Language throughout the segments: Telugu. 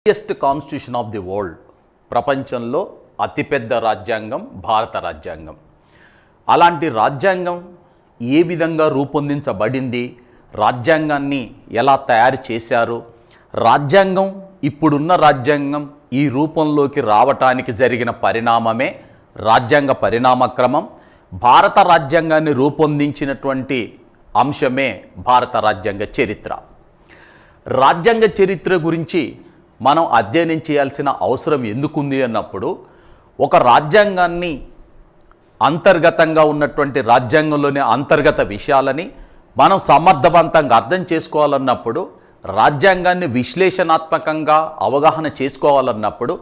Biggest constitution of the world, ప్రపంచంలో అతిపెద్ద రాజ్యాంగం భారత రాజ్యాంగం. అలాంటి రాజ్యాంగం ఏ విధంగా రూపొందించబడింది, రాజ్యాంగాన్ని ఎలా తయారు చేశారు, రాజ్యాంగం ఇప్పుడున్న రాజ్యాంగం ఈ రూపంలోకి రావటానికి జరిగిన పరిణామమే రాజ్యాంగ పరిణామక్రమం. భారత రాజ్యాంగాన్ని రూపొందించినటువంటి అంశమే భారత రాజ్యాంగ చరిత్ర. రాజ్యాంగ చరిత్ర గురించి మనం అధ్యయనం చేయాల్సిన అవసరం ఎందుకుంది అన్నప్పుడు, ఒక రాజ్యాంగాన్ని అంతర్గతంగా ఉన్నటువంటి రాజ్యాంగంలోని అంతర్గత విషయాలని మనం సమర్థవంతంగా అర్థం చేసుకోవాలన్నప్పుడు, రాజ్యాంగాన్ని విశ్లేషణాత్మకంగా అవగాహన చేసుకోవాలన్నప్పుడు,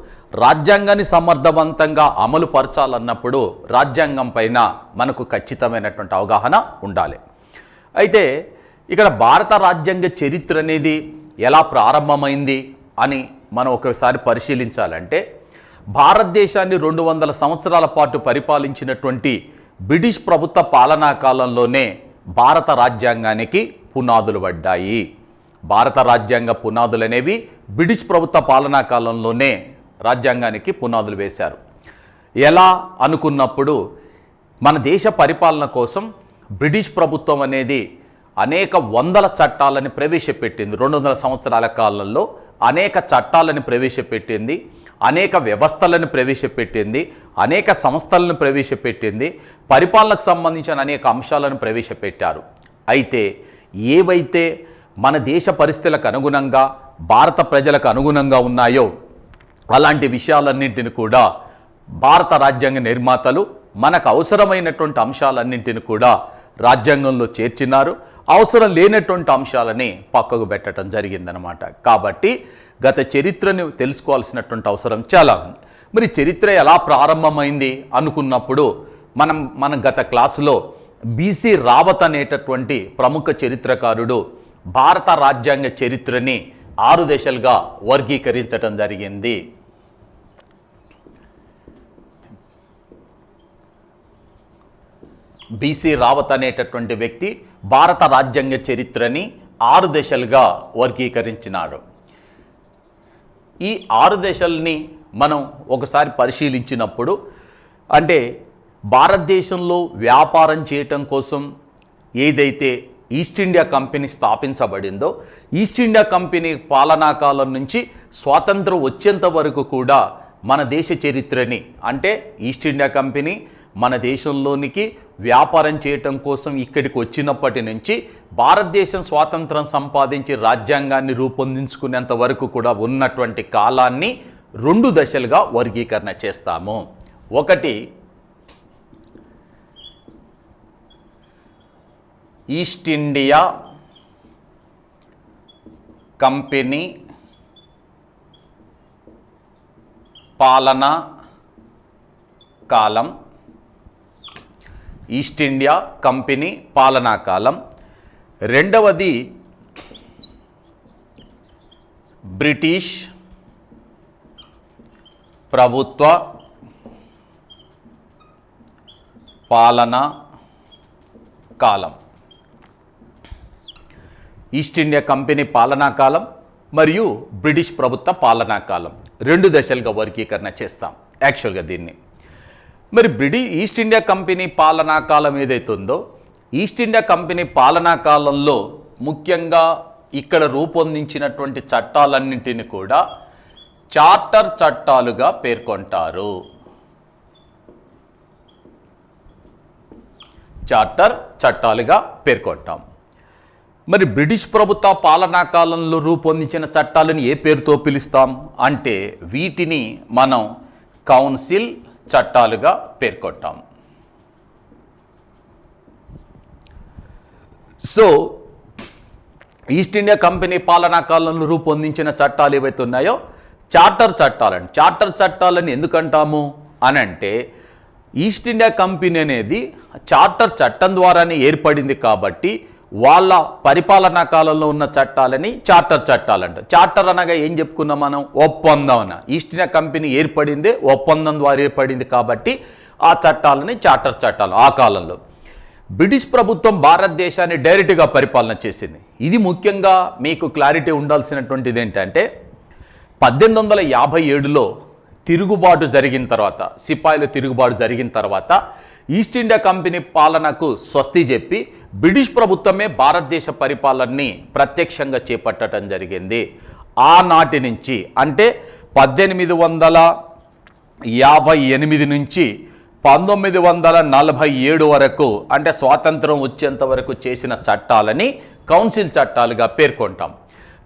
రాజ్యాంగాన్ని సమర్థవంతంగా అమలు పరచాలన్నప్పుడు రాజ్యాంగం పైన మనకు ఖచ్చితమైనటువంటి అవగాహన ఉండాలి. అయితే ఇక్కడ భారత రాజ్యాంగ చరిత్ర అనేది ఎలా ప్రారంభమైంది అని మనం ఒకసారి పరిశీలించాలంటే, భారతదేశాన్ని 200 సంవత్సరాల పాటు పరిపాలించినటువంటి బ్రిటిష్ ప్రభుత్వ పాలనా కాలంలోనే భారత రాజ్యాంగానికి పునాదులు పడ్డాయి. భారత రాజ్యాంగ పునాదులు అనేవి బ్రిటిష్ ప్రభుత్వ పాలనా కాలంలోనే రాజ్యాంగానికి పునాదులు వేశారు. ఎలా అనుకున్నప్పుడు, మన దేశ పరిపాలన కోసం బ్రిటిష్ ప్రభుత్వం అనేది అనేక వందల చట్టాలను ప్రవేశపెట్టింది. 200 సంవత్సరాల కాలంలో అనేక చట్టాలను ప్రవేశపెట్టింది, అనేక వ్యవస్థలను ప్రవేశపెట్టింది, అనేక సంస్థలను ప్రవేశపెట్టింది, పరిపాలనకు సంబంధించిన అనేక అంశాలను ప్రవేశపెట్టారు. అయితే ఏవైతే మన దేశ పరిస్థితులకు అనుగుణంగా, భారత ప్రజలకు అనుగుణంగా ఉన్నాయో అలాంటి విషయాలన్నింటిని కూడా భారత రాజ్యాంగ నిర్మాతలు మనకు అవసరమైనటువంటి అంశాలన్నింటిని కూడా రాజ్యాంగంలో చేర్చినారు. అవసరం లేనటువంటి అంశాలని పక్కకు పెట్టడం జరిగిందనమాట. కాబట్టి గత చరిత్రను తెలుసుకోవాల్సినటువంటి అవసరం చాలా ఉంది. మరి చరిత్ర ఎలా ప్రారంభమైంది అనుకున్నప్పుడు, మనం గత క్లాసులో బీసీ రావత్ అనేటటువంటి ప్రముఖ చరిత్రకారుడు భారత రాజ్యాంగ చరిత్రని 6 దశలుగా వర్గీకరించడం జరిగింది. బీసీ రావత్ అనేటటువంటి వ్యక్తి భారత రాజ్యాంగ చరిత్రని 6 దశలుగా వర్గీకరించినాడు. ఈ 6 దశల్ని మనం ఒకసారి పరిశీలించినప్పుడు, అంటే భారతదేశంలో వ్యాపారం చేయటం కోసం ఏదైతే ఈస్ట్ ఇండియా కంపెనీ స్థాపించబడిందో, ఈస్ట్ ఇండియా కంపెనీ పాలనా కాలం నుంచి స్వాతంత్రం వచ్చేంత వరకు కూడా మన దేశ చరిత్రని, అంటే ఈస్ట్ ఇండియా కంపెనీ మన దేశంలోనికి వ్యాపారం చేయటం కోసం ఇక్కడికి వచ్చినప్పటి నుంచి భారతదేశం స్వాతంత్రం సంపాదించి రాజ్యాంగాన్ని రూపొందించుకునేంత వరకు కూడా ఉన్నటువంటి కాలాన్ని 2 దశలుగా వర్గీకరణ చేస్తాము. ఒకటి, ఈస్ట్ ఇండియా కంపెనీ పాలనా కాలం, ఈస్ట్ ఇండియా కంపెనీ పాలనా కాలం. రెండవది, బ్రిటిష్ ప్రభుత్వ పాలనా కాలం. ఈస్ట్ ఇండియా కంపెనీ పాలనా కాలం మరియు బ్రిటిష్ ప్రభుత్వ పాలనా కాలం 2 దశలుగా వర్గీకరణ చేస్తాం యాక్చువల్గా దీన్ని. మరి ఈస్ట్ ఇండియా కంపెనీ పాలనా కాలం ఏదైతే ఉందో, ఈస్ట్ ఇండియా కంపెనీ పాలనా కాలంలో ముఖ్యంగా ఇక్కడ రూపొందించినటువంటి చట్టాలన్నింటినీ కూడా చార్టర్ చట్టాలుగా పేర్కొంటారు. చార్టర్ చట్టాలుగా పేర్కొంటాం. మరి బ్రిటిష్ ప్రభుత్వ పాలనా కాలంలో రూపొందించిన చట్టాలను ఏ పేరుతో పిలుస్తాం అంటే, వీటిని మనం కౌన్సిల్ చట్టాలుగా పేర్కొంటాం. సో ఈస్ట్ ఇండియా కంపెనీ పాలనా కాలంలో రూపొందించిన చట్టాలు ఏవైతే ఉన్నాయో చార్టర్ చట్టాలని, చార్టర్ చట్టాలని ఎందుకంటాము అని అంటే, ఈస్ట్ ఇండియా కంపెనీ అనేది చార్టర్ చట్టం ద్వారానే ఏర్పడింది కాబట్టి వాళ్ళ పరిపాలనా కాలంలో ఉన్న చట్టాలని చార్టర్ చట్టాలు అంటారు. చార్టర్ అనగా ఏం చెప్పుకున్నాం మనం, ఒప్పందం అన్న. ఈస్ట్ ఇండియా కంపెనీ ఏర్పడిందే ఒప్పందం ద్వారా ఏర్పడింది కాబట్టి ఆ చట్టాలని చార్టర్ చట్టాలు. ఆ కాలంలో బ్రిటిష్ ప్రభుత్వం భారతదేశాన్ని డైరెక్ట్గా పరిపాలన చేసింది. ఇది ముఖ్యంగా మీకు క్లారిటీ ఉండాల్సినటువంటిది ఏంటంటే, 1857లో తిరుగుబాటు జరిగిన తర్వాత, సిపాయిల తిరుగుబాటు జరిగిన తర్వాత ఈస్ట్ ఇండియా కంపెనీ పాలనకు స్వస్తి చెప్పి బ్రిటిష్ ప్రభుత్వమే భారతదేశ పరిపాలనని ప్రత్యక్షంగా చేపట్టడం జరిగింది. ఆనాటి నుంచి అంటే 1858 నుంచి 1947 వరకు అంటే స్వాతంత్రం వచ్చేంత వరకు చేసిన చట్టాలని కౌన్సిల్ చట్టాలుగా పేర్కొంటాం.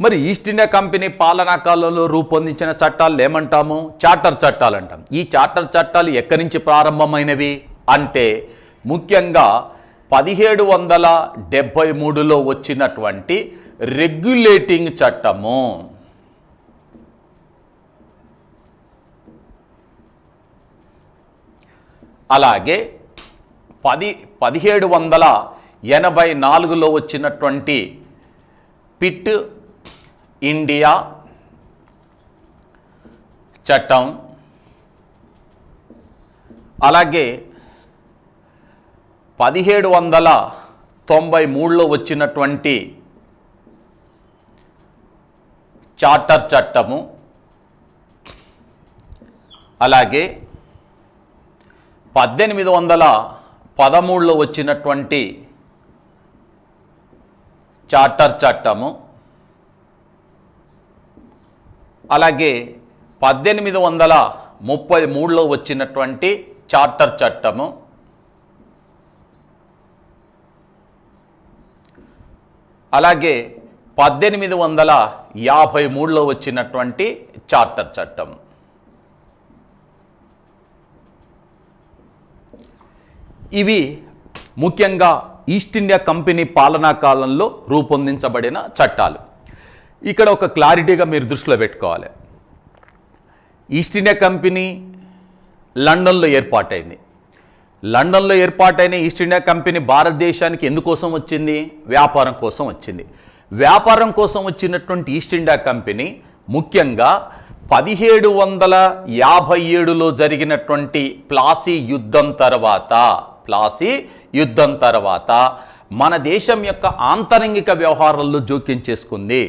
మరి ఈస్ట్ ఇండియా కంపెనీ పాలనా కాలంలో రూపొందించిన చట్టాలు ఏమంటాము? చార్టర్ చట్టాలు అంటాం. ఈ చార్టర్ చట్టాలు ఎక్కడి నుంచి ప్రారంభమైనవి అంటే ముఖ్యంగా 1773లో వచ్చినటువంటి రెగ్యులేటింగ్ చట్టము. అలాగే 1784లో వచ్చినటువంటి పిట్ ఇండియా చట్టం, అలాగే 1793లో వచ్చినటువంటి చార్టర్ చట్టము, అలాగే 1813లో వచ్చినటువంటి చార్టర్ చట్టము, అలాగే 1833లో వచ్చినటువంటి చార్టర్ చట్టము, అలాగే 1853లో వచ్చినటువంటి చార్టర్ చట్టం. ఇవి ముఖ్యంగా ఈస్ట్ ఇండియా కంపెనీ పాలనా కాలంలో రూపొందించబడిన చట్టాలు. ఇక్కడ ఒక క్లారిటీగా మీరు దృష్టిలో పెట్టుకోవాలి. ఈస్ట్ ఇండియా కంపెనీ లండన్లో ఏర్పాటైంది. లండన్లో ఏర్పాటైన ఈస్ట్ ఇండియా కంపెనీ భారతదేశానికి ఎందుకోసం వచ్చింది? వ్యాపారం కోసం వచ్చింది. వ్యాపారం కోసం వచ్చినటువంటి ఈస్ట్ ఇండియా కంపెనీ ముఖ్యంగా 1757లో జరిగినటువంటి ప్లాసీ యుద్ధం తర్వాత మన దేశం యొక్క ఆంతరంగిక వ్యవహారాల్లో జోక్యం చేసుకుంది.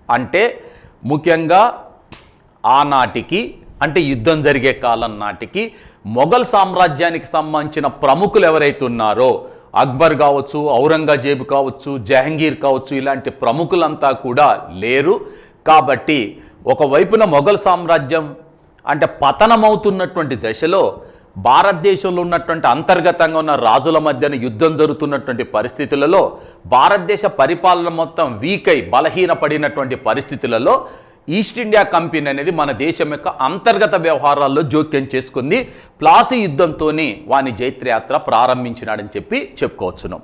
అంటే ముఖ్యంగా ఆనాటికి అంటే యుద్ధం జరిగే కాలం నాటికి మొఘల్ సామ్రాజ్యానికి సంబంధించిన ప్రముఖులు ఎవరైతే ఉన్నారో, అక్బర్ కావచ్చు, ఔరంగజేబు కావచ్చు, జహంగీర్ కావచ్చు, ఇలాంటి ప్రముఖులంతా కూడా లేరు. కాబట్టి ఒకవైపున మొఘల్ సామ్రాజ్యం అంటే పతనమవుతున్నటువంటి దశలో భారతదేశంలో ఉన్నటువంటి అంతర్గతంగా ఉన్న రాజుల మధ్యన యుద్ధం జరుగుతున్నటువంటి పరిస్థితులలో భారతదేశ పరిపాలన మొత్తం వీక్ అయి బలహీనపడినటువంటి పరిస్థితులలో ఈస్ట్ ఇండియా కంపెనీ అనేది మన దేశం యొక్క అంతర్గత వ్యవహారాల్లో జోక్యం చేసుకుంది. ప్లాసీ యుద్ధంతో వాని జైత్రయాత్ర ప్రారంభించినాడని చెప్పుకోవచ్చును.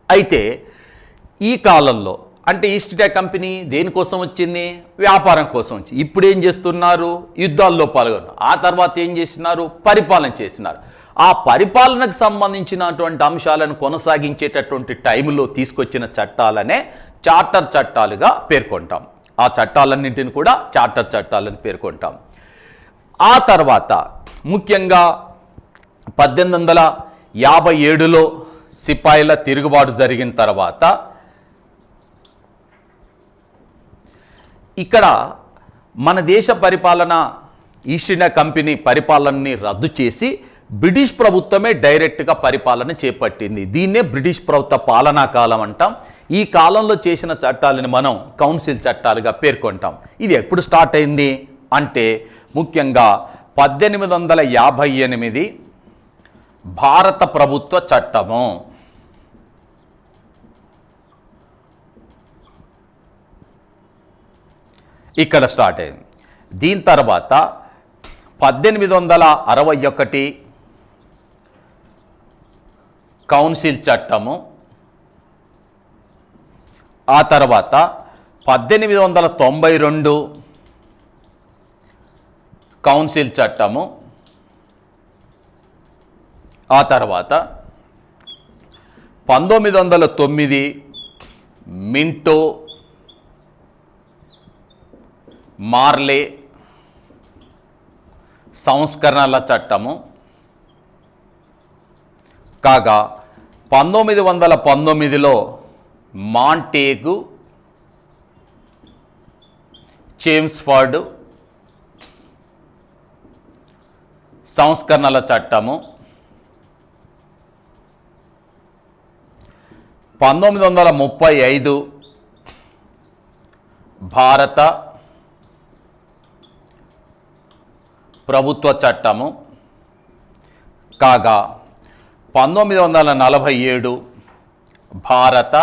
అయితే ఈ కాలంలో అంటే ఈస్ట్ ఇండియా కంపెనీ దేనికోసం వచ్చింది? వ్యాపారం కోసం వచ్చింది. ఇప్పుడు ఏం చేస్తున్నారు? యుద్ధాల్లో పాల్గొన్నారు. ఆ తర్వాత ఏం చేసినారు? పరిపాలన చేసినారు. ఆ పరిపాలనకు సంబంధించినటువంటి అంశాలను కొనసాగించేటటువంటి టైంలో తీసుకొచ్చిన చట్టాలనే చార్టర్ చట్టాలుగా పేర్కొంటాం. ఆ చట్టాలన్నింటిని కూడా చార్టర్ చట్టాలని పేర్కొంటాం. ఆ తర్వాత ముఖ్యంగా 1857లో సిపాయిల తిరుగుబాటు జరిగిన తర్వాత ఇక్కడ మన దేశ పరిపాలన ఈస్ట్ ఇండియా కంపెనీ పరిపాలనని రద్దు చేసి బ్రిటిష్ ప్రభుత్వమే డైరెక్ట్గా పరిపాలన చేపట్టింది. దీన్నే బ్రిటిష్ ప్రభుత్వ పాలనా కాలం అంటాం. ఈ కాలంలో చేసిన చట్టాలను మనం కౌన్సిల్ చట్టాలుగా పేర్కొంటాం. ఇది ఎప్పుడు స్టార్ట్ అయింది అంటే ముఖ్యంగా 1858 భారత ప్రభుత్వ చట్టము. ఇక్కడ స్టార్ట్ అయింది. దీని తర్వాత 1861 కౌన్సిల్ చట్టము, ఆ తర్వాత 1892 కౌన్సిల్ చట్టము, ఆ తర్వాత 1909 మింటో మార్లే సంస్కరణల చట్టము, కాగా 1919లో మాంటేగు చేమ్స్ఫర్డ్ సంస్కరణల చట్టము 1935 భారత ప్రభుత్వ చట్టము కాగా 1947 భారత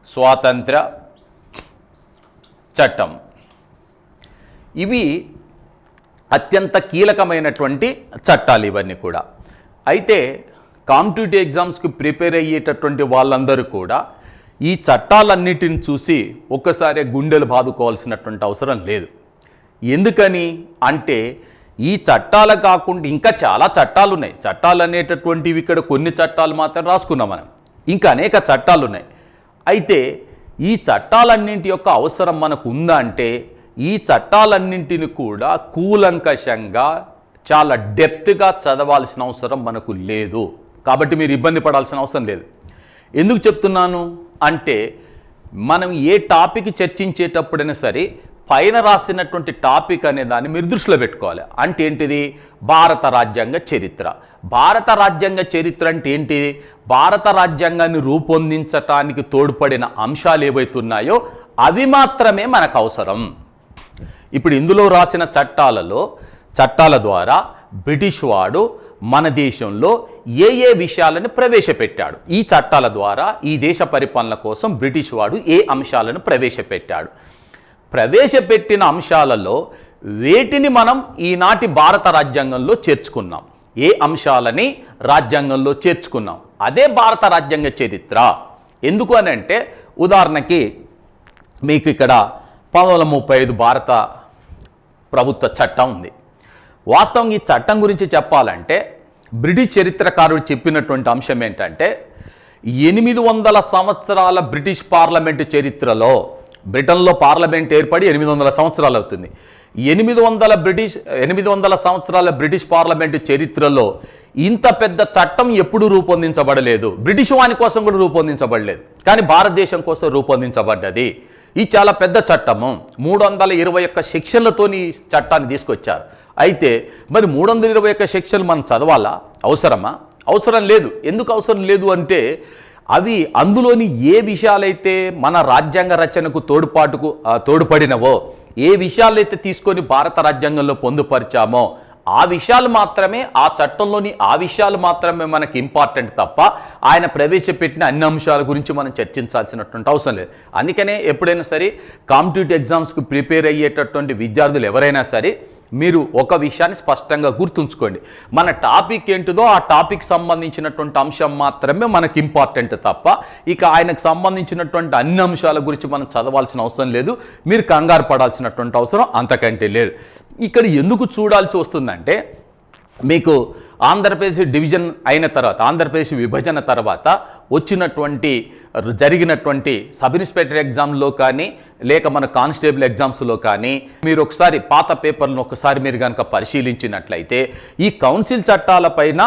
స్వాతంత్ర చట్టం. ఇవి అత్యంత కీలకమైనటువంటి చట్టాలు ఇవన్నీ కూడా. అయితే కాంపిటేటివ్ ఎగ్జామ్స్కి ప్రిపేర్ అయ్యేటటువంటి వాళ్ళందరూ కూడా ఈ చట్టాలన్నిటిని చూసి ఒక్కసారి గుండెలు బాదుకోవాల్సినటువంటి అవసరం లేదు. ఎందుకని అంటే ఈ చట్టాలు కాకుండా ఇంకా చాలా చట్టాలు ఉన్నాయి. చట్టాలు అనేటటువంటివి ఇక్కడ కొన్ని చట్టాలు మాత్రం రాసుకున్నాం మనం, ఇంకా అనేక చట్టాలు ఉన్నాయి. అయితే ఈ చట్టాలన్నింటి యొక్క అవసరం మనకు ఉందా అంటే ఈ చట్టాలన్నింటిని కూడా కూలంకషంగా చాలా డెప్త్గా చదవాల్సిన అవసరం మనకు లేదు. కాబట్టి మీరు ఇబ్బంది పడాల్సిన అవసరం లేదు. ఎందుకు చెప్తున్నాను అంటే మనం ఏ టాపిక్ చర్చించేటప్పుడైనా సరే పైన రాసినటువంటి టాపిక్ అనే దాన్ని మీరు దృష్టిలో పెట్టుకోవాలి. అంటే ఏంటిది? భారత రాజ్యాంగ చరిత్ర. భారత రాజ్యాంగ చరిత్ర అంటే ఏంటి? భారత రాజ్యాంగాన్ని రూపొందించటానికి తోడ్పడిన అంశాలు ఏవైతున్నాయో అవి మాత్రమే మనకు అవసరం. ఇప్పుడు ఇందులో రాసిన చట్టాల ద్వారా బ్రిటిష్ వాడు మన దేశంలో ఏ ఏ విషయాలను ప్రవేశపెట్టాడు, ఈ చట్టాల ద్వారా ఈ దేశ పరిపాలన కోసం బ్రిటిష్ వాడు ఏ అంశాలను ప్రవేశపెట్టిన అంశాలలో వేటిని మనం ఈనాటి భారత రాజ్యాంగంలో చేర్చుకున్నాం, ఏ అంశాలని రాజ్యాంగంలో చేర్చుకున్నాం, అదే భారత రాజ్యాంగ చరిత్ర. ఎందుకు అని అంటే ఉదాహరణకి మీకు ఇక్కడ 1935 భారత ప్రభుత్వ చట్టం ఉంది. వాస్తవంగా ఈ చట్టం గురించి చెప్పాలంటే బ్రిటిష్ చరిత్రకారుడు చెప్పినటువంటి అంశం ఏంటంటే 800 సంవత్సరాల బ్రిటిష్ పార్లమెంటు చరిత్రలో, బ్రిటన్లో పార్లమెంట్ ఏర్పడి 800 సంవత్సరాలు అవుతుంది. 800 సంవత్సరాల బ్రిటిష్ పార్లమెంటు చరిత్రలో ఇంత పెద్ద చట్టం ఎప్పుడూ రూపొందించబడలేదు. బ్రిటిష్ వాని కోసం కూడా రూపొందించబడలేదు, కానీ భారతదేశం కోసం రూపొందించబడ్డది. ఈ చాలా పెద్ద చట్టము 321 సెక్షన్లతో ఈ చట్టాన్ని తీసుకొచ్చారు. అయితే మరి 321 సెక్షన్లు మనం చదవాలా? అవసరమా? అవసరం లేదు. ఎందుకు అవసరం లేదు అంటే అవి అందులోని ఏ విషయాలైతే మన రాజ్యాంగ రచనకు తోడ్పడినవో, ఏ విషయాలైతే తీసుకొని భారత రాజ్యాంగంలో పొందుపరిచామో ఆ విషయాలు మాత్రమే, ఆ చట్టంలోని ఆ విషయాలు మాత్రమే మనకి ఇంపార్టెంట్ తప్ప ఆయన ప్రవేశపెట్టిన అన్ని అంశాల గురించి మనం చర్చించాల్సినటువంటి అవసరం లేదు. అందుకనే ఎప్పుడైనా సరే కాంపిటేటివ్ ఎగ్జామ్స్కి ప్రిపేర్ అయ్యేటటువంటి విద్యార్థులు ఎవరైనా సరే మీరు ఒక విషయాన్ని స్పష్టంగా గుర్తుంచుకోండి. మన టాపిక్ ఏంటిదో ఆ టాపిక్ సంబంధించినటువంటి అంశం మాత్రమే మనకి ఇంపార్టెంట్ తప్ప ఇక ఆయనకు సంబంధించినటువంటి అన్ని అంశాల గురించి మనం చదవాల్సిన అవసరం లేదు. మీరు కంగారు పడాల్సినటువంటి అవసరం అంతకంటే లేదు. ఇక్కడ ఎందుకు చూడాల్సి వస్తుందంటే మీకు ఆంధ్రప్రదేశ్ డివిజన్ అయిన తర్వాత, ఆంధ్రప్రదేశ్ విభజన తర్వాత జరిగినటువంటి సబ్ ఇన్స్పెక్టర్ ఎగ్జామ్లో కానీ లేక మన కానిస్టేబుల్ ఎగ్జామ్స్లో కానీ మీరు ఒకసారి పాత పేపర్లను ఒకసారి మీరు కనుక పరిశీలించినట్లయితే ఈ కౌన్సిల్ చట్టాలపైన,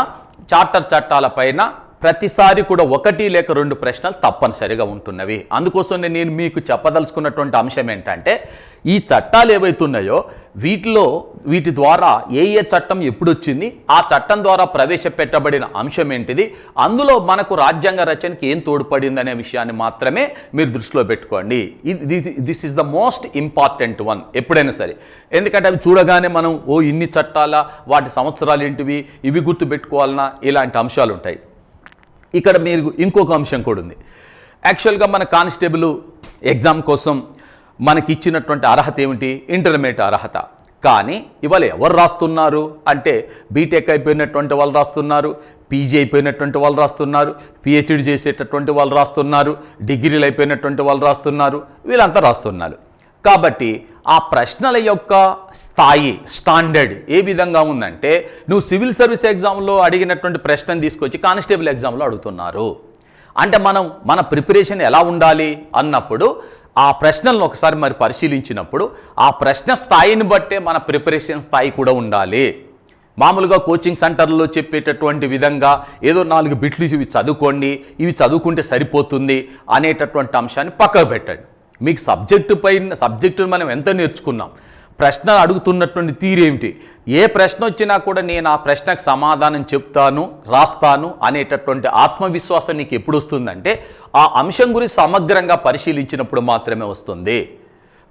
చార్టర్ చట్టాలపైన ప్రతిసారి కూడా 1 లేక 2 ప్రశ్నలు తప్పనిసరిగా ఉంటున్నవి. అందుకోసం నేను మీకు చెప్పదలుచుకున్నటువంటి అంశం ఏంటంటే ఈ చట్టాలు ఏవైతున్నాయో వీటి ద్వారా ఏ చట్టం ఎప్పుడు వచ్చింది, ఆ చట్టం ద్వారా ప్రవేశపెట్టబడిన అంశం ఏంటిది, అందులో మనకు రాజ్యాంగ రచనకి ఏం తోడ్పడింది అనే విషయాన్ని మాత్రమే మీరు దృష్టిలో పెట్టుకోండి. This is the most important one ఎప్పుడైనా సరే. ఎందుకంటే అవి చూడగానే మనం ఇన్ని చట్టాల, వాటి సంవత్సరాలు ఏంటివి, ఇవి గుర్తుపెట్టుకోవాలన్నా, ఇలాంటి అంశాలు ఉంటాయి. ఇక్కడ మీరు ఇంకొక అంశం కూడా ఉంది. యాక్చువల్గా మన కానిస్టేబుల్ ఎగ్జామ్ కోసం మనకి ఇచ్చినటువంటి అర్హత ఏమిటి? ఇంటర్మీడియట్ అర్హత. కానీ ఇవాళ ఎవరు రాస్తున్నారు అంటే బీటెక్ అయిపోయినటువంటి వాళ్ళు రాస్తున్నారు, పీజీ అయిపోయినటువంటి వాళ్ళు రాస్తున్నారు, పిహెచ్డి చేసేటటువంటి వాళ్ళు రాస్తున్నారు, డిగ్రీలు అయిపోయినటువంటి వాళ్ళు రాస్తున్నారు, వీళ్ళంతా రాస్తున్నారు. కాబట్టి ఆ ప్రశ్నల యొక్క స్థాయి, స్టాండర్డ్ ఏ విధంగా ఉందంటే నువ్వు సివిల్ సర్వీస్ ఎగ్జామ్లో అడిగినటువంటి ప్రశ్నను తీసుకొచ్చి కానిస్టేబుల్ ఎగ్జామ్లో అడుగుతున్నారు. అంటే మన ప్రిపరేషన్ ఎలా ఉండాలి అన్నప్పుడు ఆ ప్రశ్నలను ఒకసారి మరి పరిశీలించినప్పుడు ఆ ప్రశ్న స్థాయిని బట్టే మన ప్రిపరేషన్ స్థాయి కూడా ఉండాలి. మామూలుగా కోచింగ్ సెంటర్లో చెప్పేటటువంటి విధంగా ఏదో 4 బిట్లు ఇవి చదువుకోండి, ఇవి చదువుకుంటే సరిపోతుంది అనేటటువంటి అంశాన్ని పక్కకు పెట్టండి. మీకు సబ్జెక్టును మనం ఎంత నేర్చుకున్నాం, ప్రశ్న అడుగుతున్నటువంటి తీరేమిటి, ఏ ప్రశ్న వచ్చినా కూడా నేను ఆ ప్రశ్నకు సమాధానం చెప్తాను, రాస్తాను అనేటటువంటి ఆత్మవిశ్వాసం నీకు ఎప్పుడు వస్తుందంటే ఆ అంశం గురించి సమగ్రంగా పరిశీలించినప్పుడు మాత్రమే వస్తుంది.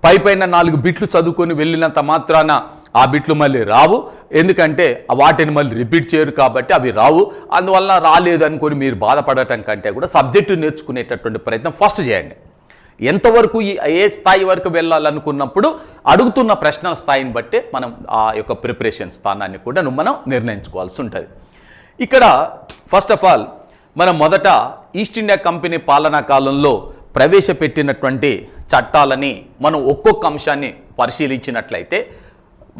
పైన 4 బిట్లు చదువుకొని వెళ్ళినంత మాత్రాన ఆ బిట్లు మళ్ళీ రావు, ఎందుకంటే వాటిని మళ్ళీ రిపీట్ చేయరు కాబట్టి అవి రావు. అందువల్ల రాలేదు అనుకొని మీరు బాధపడటం కంటే కూడా సబ్జెక్టు నేర్చుకునేటటువంటి ప్రయత్నం ఫస్ట్ చేయండి. ఎంతవరకు ఏ స్థాయి వరకు వెళ్ళాలనుకున్నప్పుడు అడుగుతున్న ప్రశ్నల స్థాయిని బట్టే మనం ఆ యొక్క ప్రిపరేషన్ స్థానాన్ని కూడా మనం నిర్ణయించుకోవాల్సి ఉంటుంది. ఇక్కడ ఫస్ట్ ఆఫ్ ఆల్ మనం మొదట ఈస్ట్ ఇండియా కంపెనీ పాలనా కాలంలో ప్రవేశపెట్టినటువంటి చట్టాలని మనం ఒక్కొక్క అంశాన్ని పరిశీలించినట్లయితే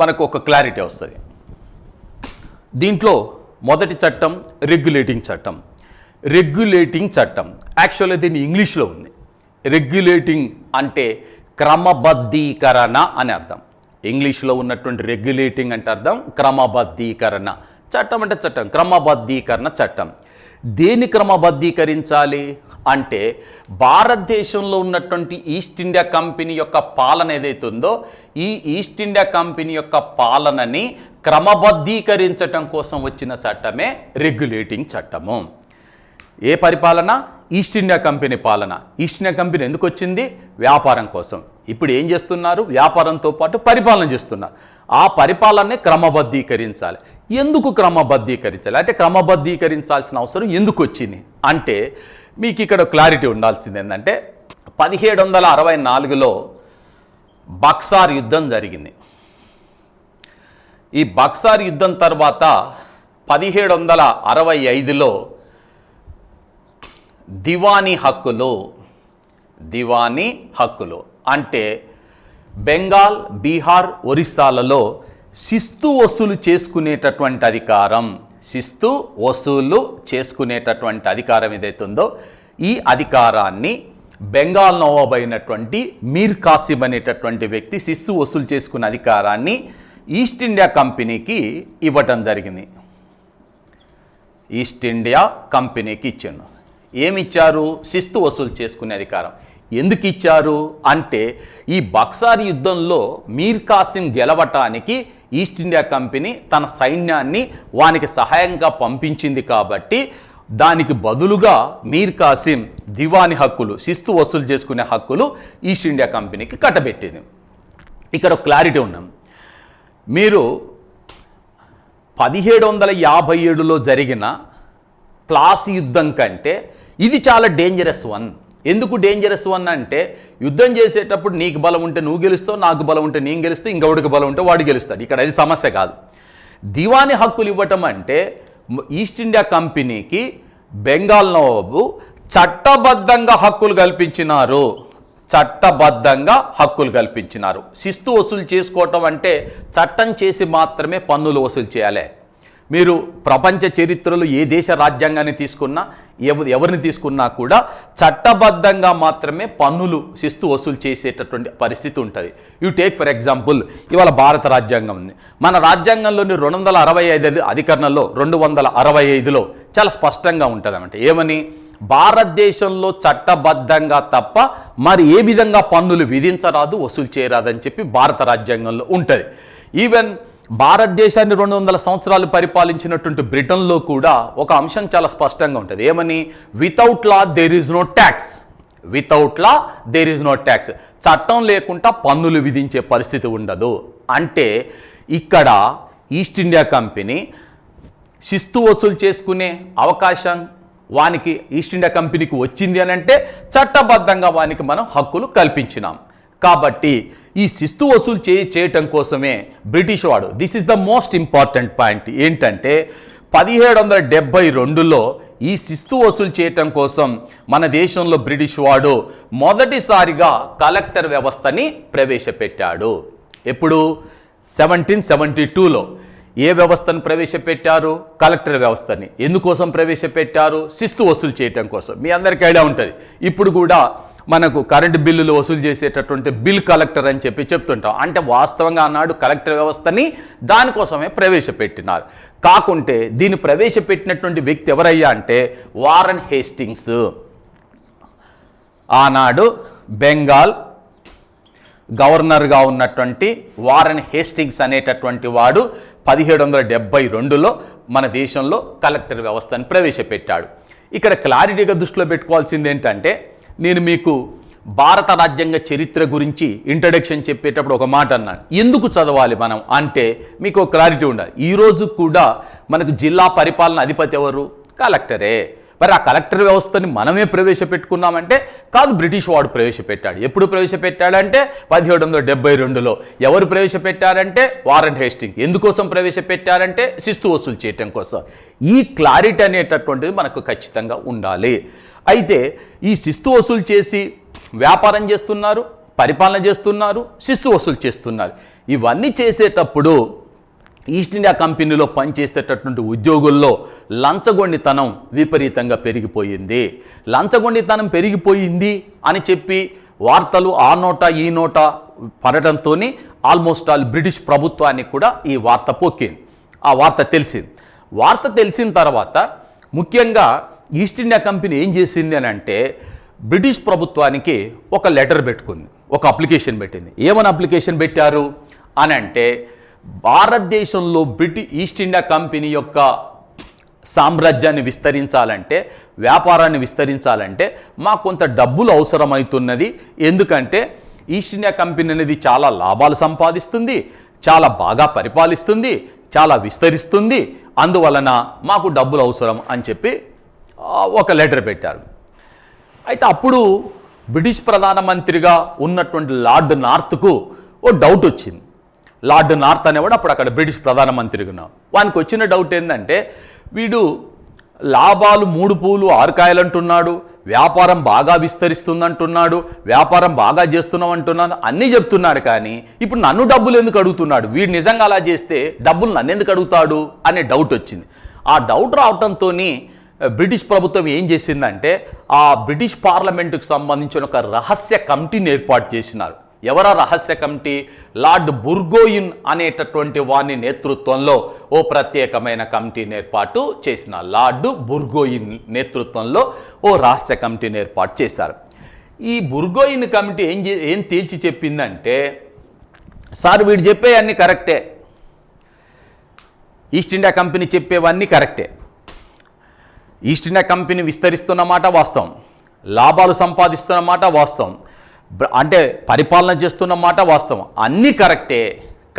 మనకు ఒక క్లారిటీ వస్తుంది. దీంట్లో మొదటి చట్టం రెగ్యులేటింగ్ చట్టం. రెగ్యులేటింగ్ చట్టం యాక్చువల్గా దీన్ని ఇంగ్లీష్లో ఉంది. రెగ్యులేటింగ్ అంటే క్రమబద్ధీకరణ అని అర్థం. ఇంగ్లీష్లో ఉన్నటువంటి రెగ్యులేటింగ్ అంటే అర్థం క్రమబద్ధీకరణ. చట్టం అంటే చట్టం, క్రమబద్ధీకరణ చట్టం. దేన్ని క్రమబద్ధీకరించాలి అంటే భారతదేశంలో ఉన్నటువంటి ఈస్ట్ ఇండియా కంపెనీ యొక్క పాలన ఏదైతే ఉందో ఈ ఈస్ట్ ఇండియా కంపెనీ యొక్క పాలనని క్రమబద్ధీకరించటం కోసం వచ్చిన చట్టమే రెగ్యులేటింగ్ చట్టము. ఏ పరిపాలన? ఈస్ట్ ఇండియా కంపెనీ పాలన. ఈస్ట్ ఇండియా కంపెనీ ఎందుకు వచ్చింది? వ్యాపారం కోసం. ఇప్పుడు ఏం చేస్తున్నారు? వ్యాపారంతో పాటు పరిపాలన చేస్తున్నారు. ఆ పరిపాలనని క్రమబద్ధీకరించాలి. ఎందుకు క్రమబద్ధీకరించాలి అంటే క్రమబద్ధీకరించాల్సిన అవసరం ఎందుకు వచ్చింది అంటే మీకు ఇక్కడ క్లారిటీ ఉండాల్సింది ఏంటంటే 1764లో బక్సార్ యుద్ధం జరిగింది. ఈ బక్సార్ యుద్ధం తర్వాత 1765లో దివానీ హక్కులు అంటే బెంగాల్, బీహార్, ఒరిస్సాలలో శిస్తు వసూలు చేసుకునేటటువంటి అధికారం, శిస్తు వసూలు చేసుకునేటటువంటి అధికారం ఏదైతే ఉందో ఈ అధికారాన్ని బెంగాల్ నవాబ్ అయినటువంటి మీర్ కాసిం అనేటటువంటి వ్యక్తి శిస్తు వసూలు చేసుకునే అధికారాన్ని ఈస్ట్ ఇండియా కంపెనీకి ఇవ్వటం జరిగింది. ఈస్ట్ ఇండియా కంపెనీకి ఇచ్చాను. ఏమిచ్చారు? శిస్తు వసూలు చేసుకునే అధికారం. ఎందుకు ఇచ్చారు అంటే ఈ బక్సార్ యుద్ధంలో మీర్ కాసిం గెలవటానికి ఈస్ట్ ఇండియా కంపెనీ తన సైన్యాన్ని వానికి సహాయంగా పంపించింది కాబట్టి దానికి బదులుగా మీర్ కాసిం దివానీ హక్కులు, శిస్తు వసూలు చేసుకునే హక్కులు ఈస్ట్ ఇండియా కంపెనీకి కట్టబెట్టింది. ఇక్కడ క్లారిటీ ఉన్నాం. మీరు 1757లో జరిగిన ప్లాసీ యుద్ధం కంటే ఇది చాలా డేంజరస్ వన్. ఎందుకు డేంజరస్ వన్ అంటే యుద్ధం చేసేటప్పుడు నీకు బలం ఉంటే నువ్వు గెలుస్తావు, నాకు బలం ఉంటే నేను గెలుస్తే, ఇంకొకటికి బలం ఉంటే వాడు గెలుస్తాడు. ఇక్కడ అది సమస్య కాదు. దివానీ హక్కులు ఇవ్వటం అంటే ఈస్ట్ ఇండియా కంపెనీకి బెంగాల్ నవాబు చట్టబద్ధంగా హక్కులు కల్పించినారు. శిస్తు వసూలు చేసుకోవటం అంటే చట్టం చేసి మాత్రమే పన్నులు వసూలు చేయాలి. మీరు ప్రపంచ చరిత్రలో ఏ దేశ రాజ్యాంగాన్ని తీసుకున్నా, ఎవరిని తీసుకున్నా కూడా చట్టబద్ధంగా మాత్రమే పన్నులు శిస్తు వసూలు చేసేటటువంటి పరిస్థితి ఉంటుంది. యూ టేక్ ఫర్ ఎగ్జాంపుల్, ఇవాళ భారత రాజ్యాంగం ఉంది. మన రాజ్యాంగంలోని 265 అధికరణలో 265లో చాలా స్పష్టంగా ఉంటుంది అన్నమాట. ఏమని? భారతదేశంలో చట్టబద్ధంగా తప్ప మరి ఏ విధంగా పన్నులు విధించరాదు, వసూలు చేయరాదని చెప్పి భారత రాజ్యాంగంలో ఉంటుంది. ఈవెన్ భారతదేశాన్ని 200 సంవత్సరాలు పరిపాలించినటువంటి బ్రిటన్లో కూడా ఒక అంశం చాలా స్పష్టంగా ఉంటుంది. ఏమని? Without law there is no tax. చట్టం లేకుండా పన్నులు విధించే పరిస్థితి ఉండదు. అంటే ఇక్కడ ఈస్ట్ ఇండియా కంపెనీ శిస్తు వసూలు చేసుకునే అవకాశం వానికి ఈస్ట్ ఇండియా కంపెనీకి వచ్చింది అని అంటే చట్టబద్ధంగా వానికి మనం హక్కులు కల్పించినాం. కాబట్టి ఈ శిస్తు వసూలు చేయటం కోసమే బ్రిటిష్ వాడు, this is the most important point ఏంటంటే 1772లో ఈ శిస్తు వసూలు చేయటం కోసం మన దేశంలో బ్రిటిష్ వాడు మొదటిసారిగా కలెక్టర్ వ్యవస్థని ప్రవేశపెట్టాడు. ఎప్పుడు? 1772లో. ఏ వ్యవస్థను ప్రవేశపెట్టారు? కలెక్టర్ వ్యవస్థని. ఎందుకోసం ప్రవేశపెట్టారు? శిస్తు వసూలు చేయటం కోసం. మీ అందరికీ ఐడియా ఉంటుంది. ఇప్పుడు కూడా మనకు కరెంటు బిల్లులు వసూలు చేసేటటువంటి బిల్ కలెక్టర్ అని చెప్పి చెప్తుంటాం. అంటే వాస్తవంగా ఆనాడు కలెక్టర్ వ్యవస్థని దానికోసమే ప్రవేశపెట్టినారు. కాకుంటే దీన్ని ప్రవేశపెట్టినటువంటి వ్యక్తి ఎవరయ్యా అంటే వారన్ హేస్టింగ్స్. ఆనాడు బెంగాల్ గవర్నర్గా ఉన్నటువంటి వారన్ హేస్టింగ్స్ అనేటటువంటి వాడు 1772లో మన దేశంలో కలెక్టర్ వ్యవస్థను ప్రవేశపెట్టాడు. ఇక్కడ క్లారిటీగా దృష్టిలో పెట్టుకోవాల్సింది ఏంటంటే, నేను మీకు భారత రాజ్యాంగ చరిత్ర గురించి ఇంట్రడక్షన్ చెప్పేటప్పుడు ఒక మాట అన్నాను. ఎందుకు చదవాలి మనం అంటే మీకు క్లారిటీ ఉండాలి. ఈరోజు కూడా మనకు జిల్లా పరిపాలన అధిపతి ఎవరు? కలెక్టరే. మరి ఆ కలెక్టర్ వ్యవస్థని మనమే ప్రవేశపెట్టుకున్నామంటే కాదు, బ్రిటిష్ వాడు ప్రవేశపెట్టాడు. ఎప్పుడు ప్రవేశపెట్టాడంటే 1772లో. ఎవరు ప్రవేశపెట్టారంటే వారన్ హేస్టింగ్. ఎందుకోసం ప్రవేశపెట్టారంటే శిస్తు వసూలు చేయటం కోసం. ఈ క్లారిటీ అనేటటువంటిది మనకు ఖచ్చితంగా ఉండాలి. అయితే ఈ శిస్తు వసూలు చేసి వ్యాపారం చేస్తున్నారు, పరిపాలన చేస్తున్నారు, శిస్తు వసూలు చేస్తున్నారు. ఇవన్నీ చేసేటప్పుడు ఈస్ట్ ఇండియా కంపెనీలో పనిచేసేటటువంటి ఉద్యోగుల్లో లంచగొండితనం విపరీతంగా పెరిగిపోయింది. లంచగొండితనం పెరిగిపోయింది అని చెప్పి వార్తలు ఆ నోట ఈ నోట పడటంతో ఆల్మోస్ట్ ఆల్ బ్రిటిష్ ప్రభుత్వానికి కూడా ఈ వార్త పొక్కింది. ఆ వార్త తెలిసింది. వార్త తెలిసిన తర్వాత ముఖ్యంగా ఈస్ట్ ఇండియా కంపెనీ ఏం చేసింది అని అంటే బ్రిటిష్ ప్రభుత్వానికి ఒక లెటర్ పెట్టుకుంది, ఒక అప్లికేషన్ పెట్టింది. ఏమని అప్లికేషన్ పెట్టారు అని అంటే, భారతదేశంలో ఈస్ట్ ఇండియా కంపెనీ యొక్క సామ్రాజ్యాన్ని విస్తరించాలంటే, వ్యాపారాన్ని విస్తరించాలంటే మాకు కొంత డబ్బులు అవసరమవుతున్నది. ఎందుకంటే ఈస్ట్ ఇండియా కంపెనీ అనేది చాలా లాభాలు సంపాదిస్తుంది, చాలా బాగా పరిపాలిస్తుంది, చాలా విస్తరిస్తుంది, అందువలన మాకు డబ్బులు అవసరం అని చెప్పి ఒక లెటర్ పెట్టారు. అయితే అప్పుడు బ్రిటిష్ ప్రధానమంత్రిగా ఉన్నటువంటి లార్డ్ నార్త్కు ఓ డౌట్ వచ్చింది. లార్డ్ నార్త్ అనేవాడు అప్పుడు అక్కడ బ్రిటిష్ ప్రధానమంత్రిగా ఉన్నాడు. వానికి వచ్చిన డౌట్ ఏంటంటే, వీడు లాభాలు 3 పూలు 6 కాయలు అంటున్నాడు, వ్యాపారం బాగా విస్తరిస్తుందంటున్నాడు, వ్యాపారం బాగా చేస్తున్నాం అంటున్నాడు, అన్నీ చెప్తున్నాడు. కానీ ఇప్పుడు నన్ను డబ్బులు ఎందుకు అడుగుతున్నాడు? వీడు నిజంగా అలా చేస్తే డబ్బులు నన్ను ఎందుకు అడుగుతాడు అనే డౌట్ వచ్చింది. ఆ డౌట్ రావడంతో బ్రిటిష్ ప్రభుత్వం ఏం చేసిందంటే, ఆ బ్రిటిష్ పార్లమెంటుకు సంబంధించిన ఒక రహస్య కమిటీని ఏర్పాటు చేసినారు. ఎవరా రహస్య కమిటీ? లార్డ్ బుర్గోయిన్ అనేటటువంటి వాని నేతృత్వంలో ఓ ప్రత్యేకమైన కమిటీని ఏర్పాటు చేసిన లార్డ్ బుర్గోయిన్ నేతృత్వంలో ఓ రహస్య కమిటీని ఏర్పాటు చేశారు. ఈ బుర్గోయిన్ కమిటీ ఏం తేల్చి చెప్పిందంటే, సార్ వీడు చెప్పేవన్నీ కరెక్టే, ఈస్ట్ ఇండియా కంపెనీ చెప్పేవన్నీ కరెక్టే, ఈస్ట్ ఇండియా కంపెనీ విస్తరిస్తున్న మాట వాస్తవం, లాభాలు సంపాదిస్తున్న మాట వాస్తవం, అంటే పరిపాలన చేస్తున్న మాట వాస్తవం, అన్నీ కరెక్టే.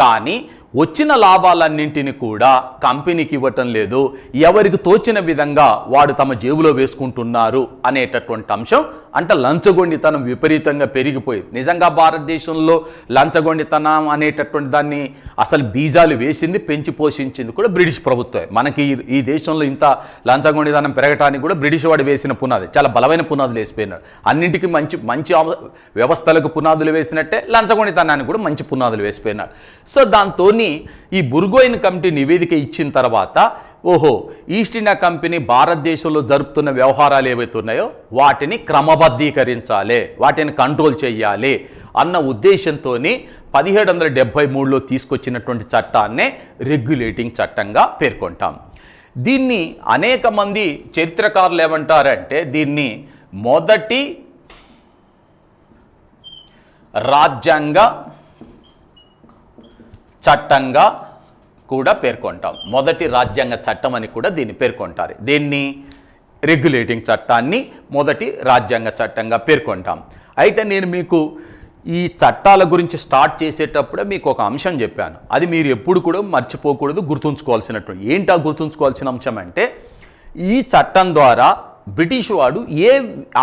కానీ వచ్చిన లాభాలన్నింటినీ కూడా కంపెనీకి ఇవ్వటం లేదు, ఎవరికి తోచిన విధంగా వాడు తమ జేబులో వేసుకుంటున్నారు అనేటటువంటి అంశం. అంటే లంచగొండితనం విపరీతంగా పెరిగిపోయింది. నిజంగా భారతదేశంలో లంచగొండితనం అనేటటువంటి దాన్ని అసలు బీజాలు వేసింది, పెంచి పోషించింది కూడా బ్రిటిష్ ప్రభుత్వమే. మనకి ఈ దేశంలో ఇంత లంచగొండితనం పెరగటానికి కూడా బ్రిటిష్ వాడు వేసిన పునాది, చాలా బలమైన పునాదులు వేసిపోయినాడు. అన్నింటికీ మంచి వ్యవస్థలకు పునాదులు వేసినట్టే లంచగొండితనానికి కూడా మంచి పునాదులు వేసిపోయినాడు. సో దాంతో ఈ బుర్గోయిన్ కమిటీ నివేదిక ఇచ్చిన తర్వాత, ఓహో ఈస్ట్ ఇండియా కంపెనీ భారతదేశంలో జరుపుతున్న వ్యవహారాలు ఏవైతే ఉన్నాయో వాటిని క్రమబద్ధీకరించాలి, వాటిని కంట్రోల్ చేయాలి అన్న ఉద్దేశంతో 1773లో తీసుకొచ్చినటువంటి చట్టాన్నే రెగ్యులేటింగ్ చట్టంగా పేర్కొంటాం. దీన్ని అనేక మంది చరిత్రకారులు ఏమంటారంటే, దీన్ని మొదటి రాజ్యాంగ చట్టంగా కూడా పేర్కొంటాం. మొదటి రాజ్యాంగ చట్టం అని కూడా దీన్ని పేర్కొంటారు. దీన్ని రెగ్యులేటింగ్ చట్టాన్ని మొదటి రాజ్యాంగ చట్టంగా పేర్కొంటాం. అయితే నేను మీకు ఈ చట్టాల గురించి స్టార్ట్ చేసేటప్పుడే మీకు ఒక అంశం చెప్పాను, అది మీరు ఎప్పుడు కూడా మర్చిపోకూడదు, గుర్తుంచుకోవాల్సినటువంటి. ఏంటా గుర్తుంచుకోవాల్సిన అంశం అంటే, ఈ చట్టం ద్వారా బ్రిటిష్ వాడు ఏ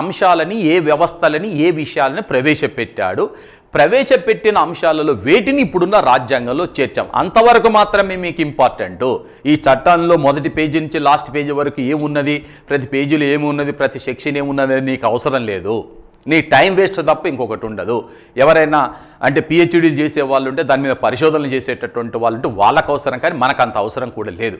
అంశాలని, ఏ వ్యవస్థలని, ఏ విషయాలని ప్రవేశపెట్టిన అంశాలలో వేటిని ఇప్పుడున్న రాజ్యాంగంలో చేర్చాం. అంతవరకు మాత్రమే మీకు ఇంపార్టెంట్. ఈ చట్టంలో మొదటి పేజీ నుంచి లాస్ట్ పేజీ వరకు ఏమున్నది, ప్రతి పేజీలో ఏమున్నది, ప్రతి సెక్షన్ ఏమున్నది నీకు అవసరం లేదు. నీ టైం వేస్ట్ తప్ప ఇంకొకటి ఉండదు. ఎవరైనా అంటే పిహెచ్డీలు చేసే వాళ్ళు ఉంటే, దాని మీద పరిశోధనలు చేసేటటువంటి వాళ్ళు ఉంటే వాళ్ళకు అవసరం, కానీ మనకు అంత అవసరం కూడా లేదు.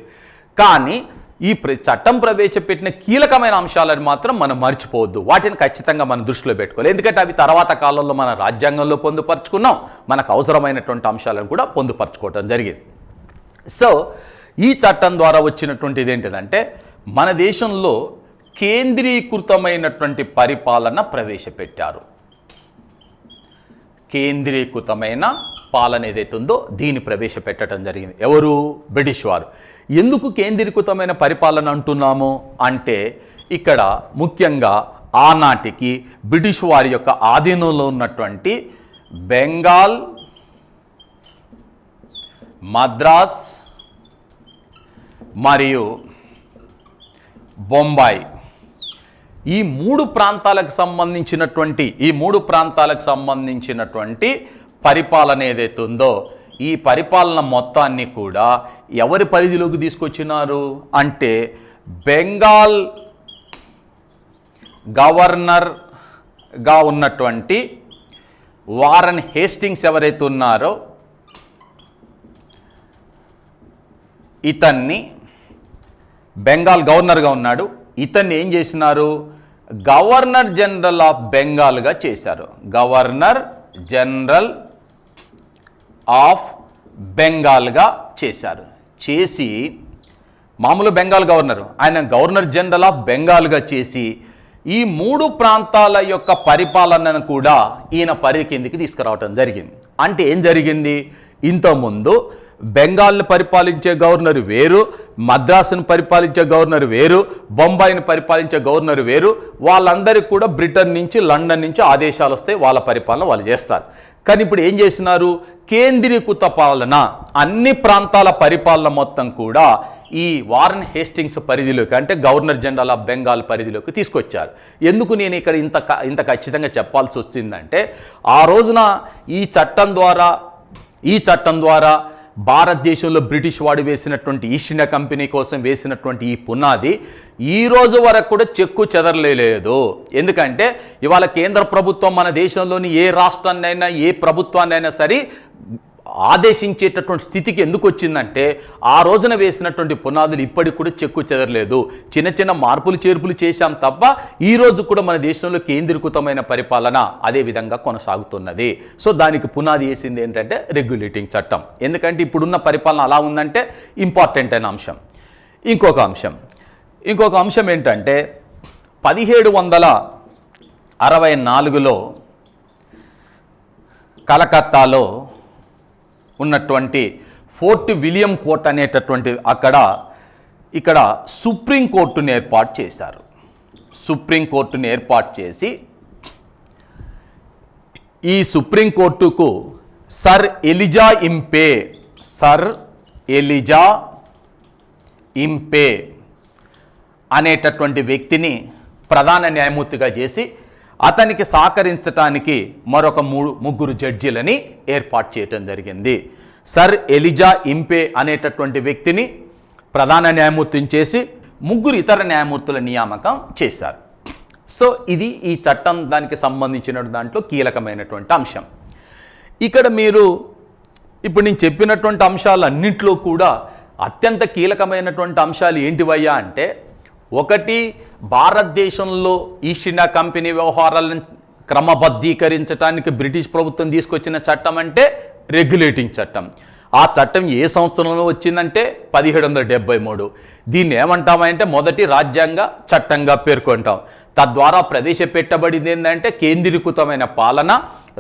కానీ ఈ చట్టం ప్రవేశపెట్టిన కీలకమైన అంశాలను మాత్రం మనం మర్చిపోవద్దు. వాటిని ఖచ్చితంగా మనం దృష్టిలో పెట్టుకోవాలి. ఎందుకంటే అవి తర్వాత కాలంలో మన రాజ్యాంగంలో పొందుపరుచుకున్నాం, మనకు అవసరమైనటువంటి అంశాలను కూడా పొందుపరచుకోవటం జరిగింది. సో ఈ చట్టం ద్వారా వచ్చినటువంటిది ఏంటిదంటే మన దేశంలో కేంద్రీకృతమైనటువంటి పరిపాలన ప్రవేశపెట్టారు. కేంద్రీకృతమైన పాలన ఏదైతే ఉందో దీన్ని ప్రవేశపెట్టడం జరిగింది. ఎవరు? బ్రిటిష్ వారు. ఎందుకు కేంద్రీకృతమైన పరిపాలన అంటున్నాము అంటే ఇక్కడ ముఖ్యంగా ఆనాటికి బ్రిటిష్ వారి యొక్క ఆధీనంలో ఉన్నటువంటి బెంగాల్, మద్రాస్ మరియు బొంబాయి ఈ మూడు ప్రాంతాలకు సంబంధించినటువంటి పరిపాలన ఏదైతే ఉందో ఈ పరిపాలన మొత్తాన్ని కూడా ఎవరి పరిధిలోకి తీసుకొచ్చినారు అంటే బెంగాల్ గవర్నర్గా ఉన్నటువంటి వారన్ హేస్టింగ్స్ ఎవరైతే ఉన్నారో ఇతన్ని, బెంగాల్ గవర్నర్గా ఉన్నాడు, ఇతన్ని ఏం చేసినారు? గవర్నర్ జనరల్ ఆఫ్ బెంగాల్గా చేశారు. గవర్నర్ జనరల్ ఆఫ్ బెంగాల్గా చేశారు. చేసి మామూలు బెంగాల్ గవర్నర్, ఆయన గవర్నర్ జనరల్ ఆఫ్ బెంగాల్గా చేసి ఈ మూడు ప్రాంతాల యొక్క పరిపాలనను కూడా ఈయన పరిధి కిందికి తీసుకురావటం జరిగింది. అంటే ఏం జరిగింది? ఇంతకుముందు బెంగాల్ని పరిపాలించే గవర్నర్ వేరు, మద్రాసును పరిపాలించే గవర్నర్ వేరు, బొంబాయిని పరిపాలించే గవర్నర్ వేరు. వాళ్ళందరికీ కూడా బ్రిటన్ నుంచి, లండన్ నుంచి ఆదేశాలు వస్తాయి, వాళ్ళ పరిపాలన వాళ్ళు చేస్తారు. కానీ ఇప్పుడు ఏం చేసినారు? కేంద్రీకృత పాలన, అన్ని ప్రాంతాల పరిపాలన మొత్తం కూడా ఈ వారన్ హేస్టింగ్స్ పరిధిలోకి, అంటే గవర్నర్ జనరల్ ఆఫ్ బెంగాల్ పరిధిలోకి తీసుకొచ్చారు. ఎందుకు నేను ఇక్కడ ఇంత ఖచ్చితంగా చెప్పాల్సి వచ్చిందంటే ఆ రోజున ఈ చట్టం ద్వారా భారతదేశంలో బ్రిటిష్ వాడు వేసినటువంటి ఈస్ట్ ఇండియా కంపెనీ కోసం వేసినటువంటి ఈ పునాది ఈ రోజు వరకు కూడా చెక్కు చెదరలేదు. ఎందుకంటే ఇవాళ కేంద్ర ప్రభుత్వం మన దేశంలోని ఏ రాష్ట్రాన్నైనా, ఏ ప్రభుత్వాన్నైనా సరే ఆదేశించేటటువంటి స్థితికి ఎందుకు వచ్చిందంటే ఆ రోజున వేసినటువంటి పునాదులు ఇప్పటికి కూడా చెక్కు చెదరలేదు. చిన్న చిన్న మార్పులు చేర్పులు చేశాం తప్ప ఈ రోజు కూడా మన దేశంలో కేంద్రీకృతమైన పరిపాలన అదే విధంగా కొనసాగుతున్నది. సో దానికి పునాది వేసింది ఏంటంటే రెగ్యులేటింగ్ చట్టం. ఎందుకంటే ఇప్పుడున్న పరిపాలన అలా ఉందంటే ఇంపార్టెంట్ అయిన అంశం. ఇంకొక అంశం ఏంటంటే 1764లో కలకత్తాలో ఉన్నటువంటి ఫోర్ట్ విలియం కోర్ట్ అనేటటువంటి ఇక్కడ సుప్రీంకోర్టుని ఏర్పాటు చేశారు. సుప్రీంకోర్టుని ఏర్పాటు చేసి ఈ సుప్రీంకోర్టుకు సర్ ఎలిజా ఇంపే అనేటటువంటి వ్యక్తిని ప్రధాన న్యాయమూర్తిగా చేసి అతనికి సహకరించడానికి మరొక ముగ్గురు జడ్జీలని ఏర్పాటు చేయటం జరిగింది. సర్ ఎలిజా ఇంపే అనేటటువంటి వ్యక్తిని ప్రధాన న్యాయమూర్తిని చేసి ముగ్గురు ఇతర న్యాయమూర్తుల నియామకం చేశారు. సో ఇది ఈ చట్టం దానికి సంబంధించిన దాంట్లో కీలకమైనటువంటి అంశం. ఇక్కడ మీరు ఇప్పుడు నేను చెప్పినటువంటి అంశాలన్నింటిలో కూడా అత్యంత కీలకమైనటువంటి అంశాలు ఏంటివయ్యా అంటే, ఒకటి, భారతదేశంలో ఈస్ట్ ఇండియా కంపెనీ వ్యవహారాలను క్రమబద్ధీకరించడానికి బ్రిటిష్ ప్రభుత్వం తీసుకొచ్చిన చట్టం అంటే రెగ్యులేటింగ్ చట్టం. ఆ చట్టం ఏ సంవత్సరంలో వచ్చిందంటే 1773. దీన్ని ఏమంటామంటే మొదటి రాజ్యాంగ చట్టంగా పేర్కొంటాం. తద్వారా ప్రవేశపెట్టబడింది ఏంటంటే కేంద్రీకృతమైన పాలన.